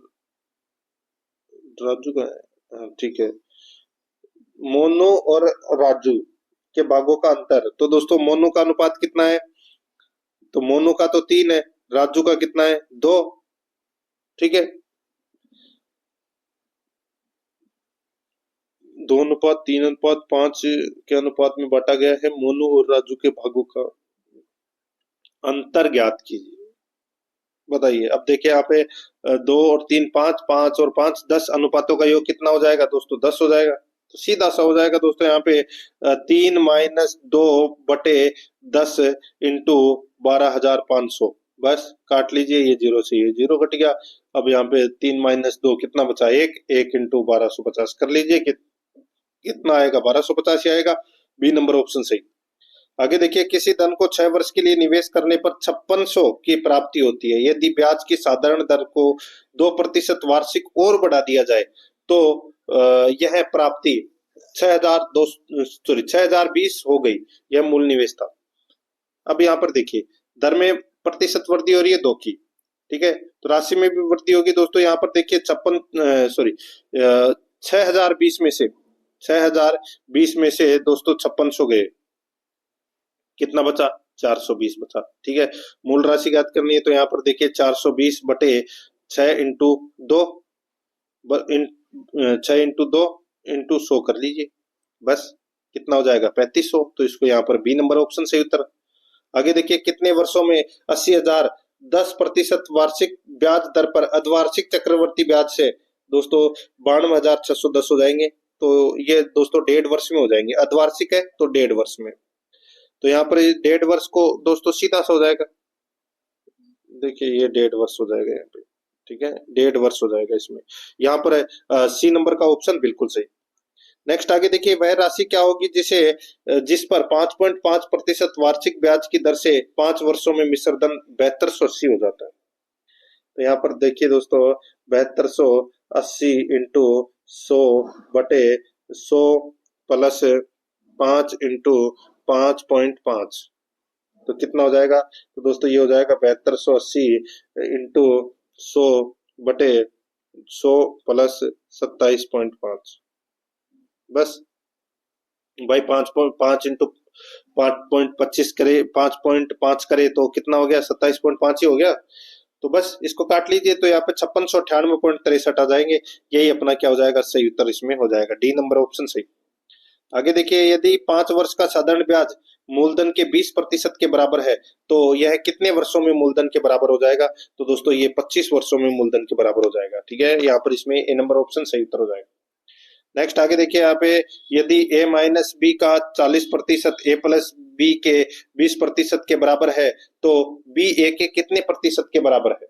राजू का, ठीक है, मोनू और राजू के भागों का अंतर। तो दोस्तों मोनू का अनुपात कितना है? तो मोनू का तो 3 है, राजू का कितना है? 2। ठीक है, 2:3:5 के अनुपात में बांटा गया है। मोनू और राजू के भागों का अंतर ज्ञात कीजिए। बताइए, अब देखिए यहाँ पे 2 और 3 5, 5 और 5 10 अनुपातों का योग कितना हो जाएगा दोस्तों? 10 हो जाएगा। तो सीधा सा हो जाएगा दोस्तों यहाँ पे 3 - 2/10 इंटू 12,500। बस काट लीजिए, ये 0 से ये 0 कट गया। अब यहाँ पे 3 - 2 कितना बचा? 1 इंटू 1250 कर लीजिए, कितना आएगा? 1250 ही आएगा। बी नंबर ऑप्शन सही। आगे देखिए किसी धन को 6 वर्ष के लिए निवेश करने पर 5600 की प्राप्ति होती है। यदि ब्याज की साधारण दर को 2% वार्षिक और बढ़ा दिया जाए तो यह प्राप्ति 6,020 हो गई। यह मूल निवेश था। अब यहाँ पर देखिए दर में प्रतिशत वृद्धि हो रही है 2 की, ठीक है, तो राशि में भी वृद्धि होगी दोस्तों। यहाँ पर देखिए 6,020 में से दोस्तों 5600 गए, कितना बचा? 420 बचा। ठीक है, मूल राशि ज्ञात करनी है, तो यहाँ पर देखिए 420/6 इंटू 2 इंटू 100 कर लीजिए, बस कितना हो जाएगा? 3500। तो इसको यहाँ पर बी नंबर ऑप्शन सही उत्तर। आगे देखिए कितने वर्षों में 80,000 10% वार्षिक ब्याज दर पर अर्धवार्षिक चक्रवर्ती ब्याज से दोस्तों 92,610 हो जाएंगे। तो ये दोस्तों 1.5 वर्ष में हो जाएंगे। अर्धवार्षिक है तो 1.5 वर्ष में। तो यहाँ पर 1.5 वर्ष को दोस्तों सीधा सा हो जाएगा, देखिए ये 1.5 वर्ष हो जाएगा यहाँ पे। ठीक है, 1.5 वर्ष हो जाएगा इसमें। यहाँ पर सी नंबर का ऑप्शन बिल्कुल सही। नेक्स्ट आगे देखिए वह राशि क्या होगी जिस पर 5.5% वार्षिक ब्याज की दर से 5 वर्षों में मिश्र धन 7280 हो जाता है। तो यहाँ पर देखिए दोस्तों 7280 इंटू 100/100 प्लस 5 इंटू 5.5, तो कितना हो जाएगा? तो दोस्तों ये हो जाएगा 7280 इंटू 100/100 प्लस 27.5। बस भाई 5.5 इंटू 5.25 करे, 5.5 करे तो कितना हो गया? 27.5 ही हो गया। तो बस इसको काट लीजिए, तो यहाँ पे 5698.63 आ जाएंगे। यही अपना क्या हो जाएगा? सही उत्तर इसमें हो जाएगा, डी नंबर ऑप्शन सही। आगे देखिए, यदि 5 वर्ष का साधारण ब्याज मूलधन के 20% के बराबर है तो यह कितने वर्षों में मूलधन के बराबर हो जाएगा? तो दोस्तों ये 25 वर्षों में मूलधन के बराबर हो जाएगा। ठीक है, यहाँ पर इसमें ए नंबर ऑप्शन सही उत्तर हो जाएगा। नेक्स्ट आगे देखिए, यहाँ पे यदि ए माइनस बी का 40% ए प्लस बी के 20% के बराबर है तो बी ए के कितने प्रतिशत के बराबर है?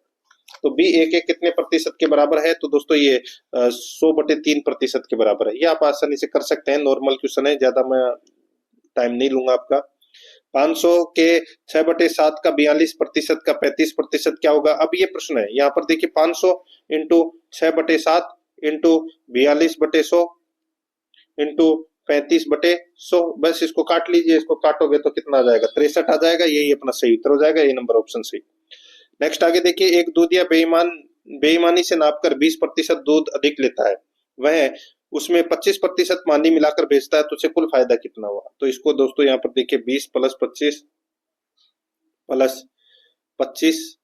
तो बी ए के कितने प्रतिशत के बराबर है? तो दोस्तों ये 100/3% के बराबर है। ये आप आसानी से कर सकते हैं, नॉर्मल क्वेश्चन है, ज्यादा मैं टाइम नहीं लूंगा आपका। 500 के 6/7 का 42% का 35% क्या होगा? अब ये प्रश्न है, यहाँ पर देखिए 500 इंटू 6/7 इंटू 42/100 इंटू 35/100, बस इसको काट लीजिए। इसको काटोगे तो कितना आ जाएगा? 63 आ जाएगा। यही अपना सही उत्तर हो जाएगा, ये नंबर ऑप्शन सही। नेक्स्ट आगे देखिए, एक दूधिया बेईमानी से नापकर 20% दूध अधिक लेता है, वह उसमें 25% पानी मिलाकर बेचता है, तो उसे कुल फायदा कितना हुआ? तो इसको दोस्तों यहाँ पर देखिए 20 प्लस 25 प्लस 25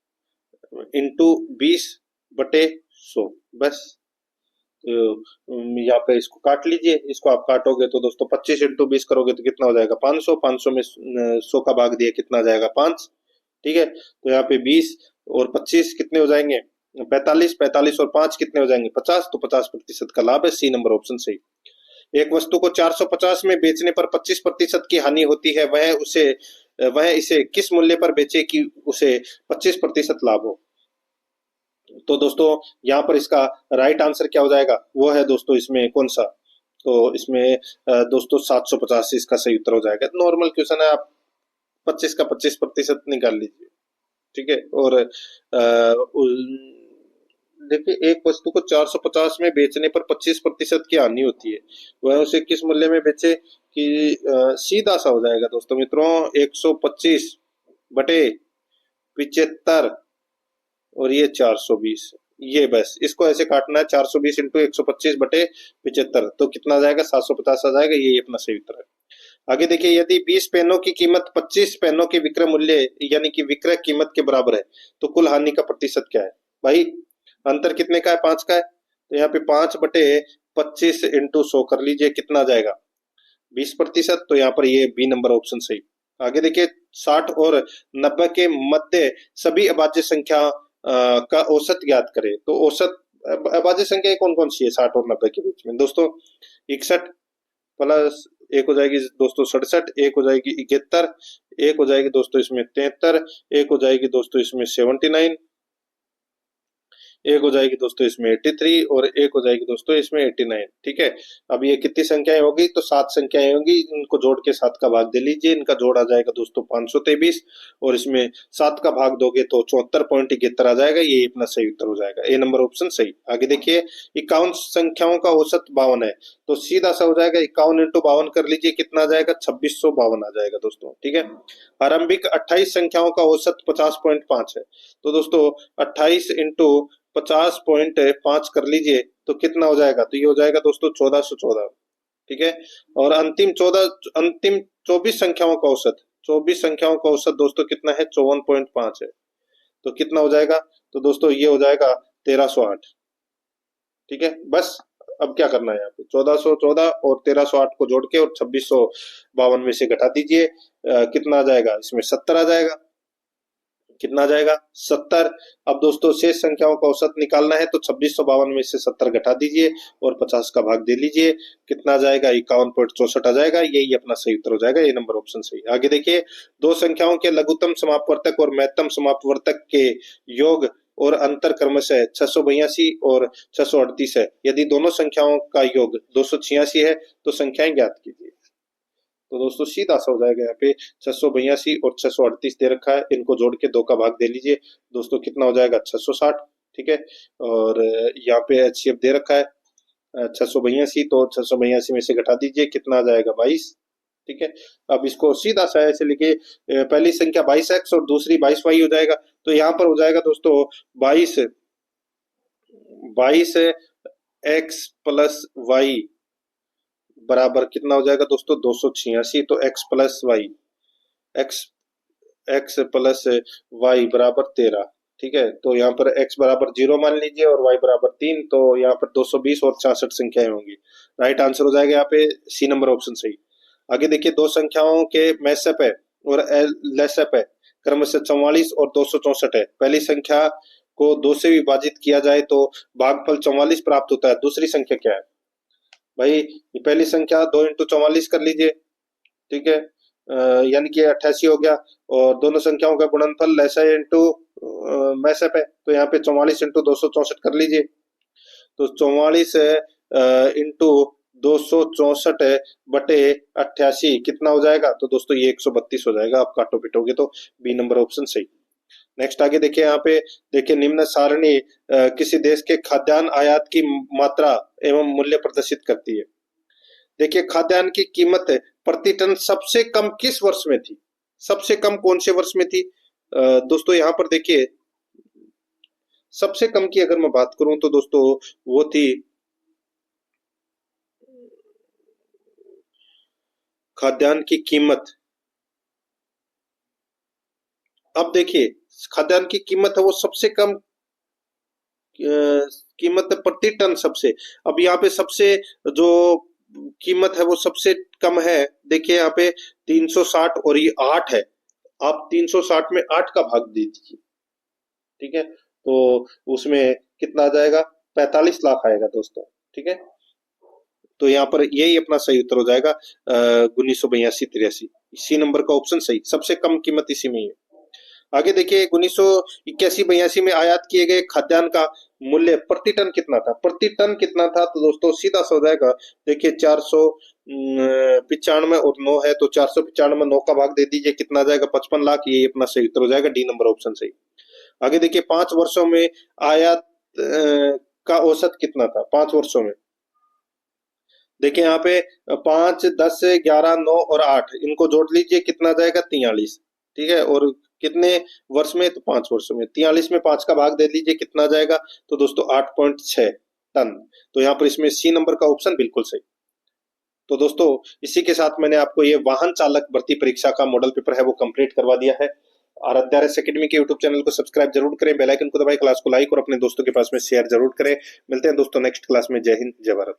इंटू 20/100, बस यहाँ पे इसको काट लीजिए। इसको आप काटोगे तो दोस्तों 25 इंटू 20 करोगे तो कितना हो जाएगा? 500। 500 में 100 का भाग दिया, कितना आ जाएगा? 5। ठीक है, तो यहाँ पे 20 और 25 कितने हो जाएंगे? 45। 45 और 5 कितने हो जाएंगे? 50। तो 50% का लाभ है, सी नंबर ऑप्शन सही। एक वस्तु को 450 में बेचने पर 25% की हानि होती है, वह इसे किस मूल्य पर बेचे कि उसे 25% लाभ हो? तो दोस्तों यहाँ पर इसका राइट आंसर क्या हो जाएगा? वो है दोस्तों इसमें कौन सा? तो इसमें दोस्तों 750 इसका सही उत्तर हो जाएगा। नॉर्मल क्वेश्चन है, आप 25 का 25% निकाल लीजिए। ठीक है, और देखिए एक वस्तु को 450 में बेचने पर 25% की हानि होती है, वह उसे किस मूल्य में बेचे कि सीधा सा हो जाएगा दोस्तों मित्रों 125/75 और ये 420। ये बस इसको ऐसे काटना है, 420 इंटू 125/75, तो कितना आ जाएगा? 750 आ जाएगा। ये अपना सही उत्तर है। आगे देखिए, यदि 20 पेनों की कीमत 25 पेनों के विक्रय मूल्य यानी कि विक्रय कीमत के बराबर है तो कुल हानि का प्रतिशत क्या है? भाई अंतर कितने का है? 5 का है, तो यहाँ पे 5/25 इंटू 100 कर लीजिए, कितना आ जाएगा? 20%। तो यहाँ पर ये बी नंबर ऑप्शन सही। आगे देखिए, 60 और 90 के मध्य सभी अभाज्य संख्या का औसत ज्ञात करें। तो औसत अभाज्य संख्या कौन कौन सी है 60 और 90 के बीच में? दोस्तों 61 प्लस एक हो जाएगी दोस्तों 67, एक हो जाएगी 71, एक हो जाएगी दोस्तों इसमें 73, एक हो जाएगी दोस्तों इसमें 79, एक हो जाएगी दोस्तों इसमें 83 और एक हो जाएगी दोस्तों इसमें 89। ठीक है, अब ये कितनी संख्याएं होगी? तो 7 संख्याएं होंगी। इनको जोड़ के 7 का भाग दे लीजिए, इनका जोड़ आ जाएगा दोस्तों 523 और इसमें 7 का भाग दोगे तो 74.71 आ जाएगा। ये अपना सही उत्तर हो जाएगा, ए नंबर ऑप्शन सही। आगे देखिए, 51 संख्याओं का औसत 52 है, तो सीधा सा हो जाएगा 51 इंटू 52 कर लीजिए, कितना आ जाएगा? 2652 आ जाएगा दोस्तों। ठीक है, आरंभिक 28 संख्याओं का औसत 50.5 है, तो दोस्तों 28 इंटू 50.5 कर लीजिए तो कितना हो जाएगा? तो ये हो जाएगा दोस्तों 1414। ठीक है, और अंतिम 24 संख्याओं का औसत, 24 संख्याओं का औसत दोस्तों कितना है? 54.5 है, तो कितना हो जाएगा? तो दोस्तों ये हो जाएगा 1308। ठीक है, बस अब क्या करना है? यहाँ पे 1414 और 1308 को जोड़ के और 2652 में से घटा दीजिए, कितना आ जाएगा? इसमें 70 आ जाएगा। कितना आ जाएगा? 70। अब दोस्तों शेष संख्याओं का औसत निकालना है, तो 2652 में से 70 घटा दीजिए और 50 का भाग दे लीजिए, कितना आ जाएगा? 51.64 आ जाएगा। यही अपना सही उत्तर हो जाएगा, ये नंबर ऑप्शन सही। आगे देखिए, दो संख्याओं के लघुत्तम समापवर्तक और महत्तम समापवर्तक के योग और अंतर क्रमशः 682 और 638 है। यदि दोनों संख्याओं का योग 286 है तो संख्याएं ज्ञात कीजिए। तो दोस्तों सीधा सा हो जाएगा, यहाँ पे 682 और 638 दे रखा है, इनको जोड़ के 2 का भाग दे लीजिए दोस्तों, कितना हो जाएगा? 660। ठीक है, और यहाँ पे HCF दे रखा है 682, तो 682 में से घटा दीजिए, कितना आ जाएगा? 22। ठीक है। अब इसको सीधा सा ऐसे लिखे, पहली संख्या 22x और दूसरी 22y हो जाएगा। तो यहाँ पर हो जाएगा दोस्तों 22x प्लस वाई बराबर कितना हो जाएगा दोस्तों 286। तो x plus Y, x plus Y बराबर 13। ठीक है, तो यहाँ पर x बराबर 0 मान लीजिए और y बराबर 3। तो यहाँ पर 220 और 66 संख्याएं होंगी। राइट आंसर हो जाएगा यहाँ पे सी नंबर ऑप्शन सही। आगे देखिए, दो संख्याओं के मैसअप है और लेसअप है, क्रमशः 44 और 264 है। पहली संख्या को 2 से विभाजित किया जाए तो भागफल 44 प्राप्त होता है। दूसरी संख्या क्या है भाई? ये पहली संख्या 2 इंटू 44 कर लीजिए, ठीक है, यानी कि 88 हो गया। और दोनों संख्याओं का गुणनफल लैसा इंटू मैसअप है, तो यहाँ पे 44 इंटू 264 कर लीजिए। तो 44 इंटू 264 बटे 88 कितना हो जाएगा? तो दोस्तों ये 132 हो जाएगा। आप काटो पिटोगे तो बी नंबर ऑप्शन सही। नेक्स्ट आगे देखिए, यहाँ पे देखिए, निम्न सारणी किसी देश के खाद्यान्न आयात की मात्रा एवं मूल्य प्रदर्शित करती है। देखिए, खाद्यान्न की कीमत प्रति टन सबसे कम किस वर्ष में थी? सबसे कम कौन से वर्ष में थी? दोस्तों यहाँ पर देखिए, सबसे कम की अगर मैं बात करूं तो दोस्तों वो थी खाद्यान्न की कीमत। अब देखिए, खाद्यान्न की कीमत है वो सबसे कम कीमत प्रति टन सबसे। अब यहाँ पे सबसे जो कीमत है वो सबसे कम है। देखिए यहाँ पे 360 और ये 8 है। आप 360 में 8 का भाग दे दीजिए, ठीक है, तो उसमें कितना आ जाएगा? 45 लाख आएगा दोस्तों, ठीक है। तो यहाँ पर यही अपना सही उत्तर हो जाएगा 1982-83। इसी नंबर का ऑप्शन सही, सबसे कम कीमत इसी में ही है। आगे देखिए, 1981-82 में आयात किए गए खाद्यान्न का मूल्य प्रति टन कितना था? प्रति टन कितना था? तो दोस्तों सीधा सा हो जाएगा। देखिए 495 और 9 है, तो 495 9 का भाग दे दीजिए, कितना आ जाएगा? 55 लाख। ये अपना सही उत्तर हो जाएगा, डी नंबर ऑप्शन सही। आगे देखिए, 5 वर्षों में आयात का औसत कितना था? 5 वर्षों में देखिए यहाँ पे 5, 10, 11, 9 और 8 इनको जोड़ लीजिए, कितना आ जाएगा? 43, ठीक है। और कितने वर्ष में? तो 5 वर्षों में। 43 में 5 का भाग दे लीजिए, कितना आ जाएगा? तो दोस्तों 8.6 टन। तो यहाँ पर इसमें सी नंबर का ऑप्शन बिल्कुल सही। तो दोस्तों इसी के साथ मैंने आपको ये वाहन चालक भर्ती परीक्षा का मॉडल पेपर है वो कंप्लीट करवा दिया है। आराध्या RS एकेडमी के यूट्यूब चैनल को सब्सक्राइब जरूर करें, बेल आइकन को दबाएं, क्लास को लाइक और अपने दोस्तों के पास में शेयर जरूर करें। मिलते हैं दोस्तों नेक्स्ट क्लास में। जय हिंद, जय भारत।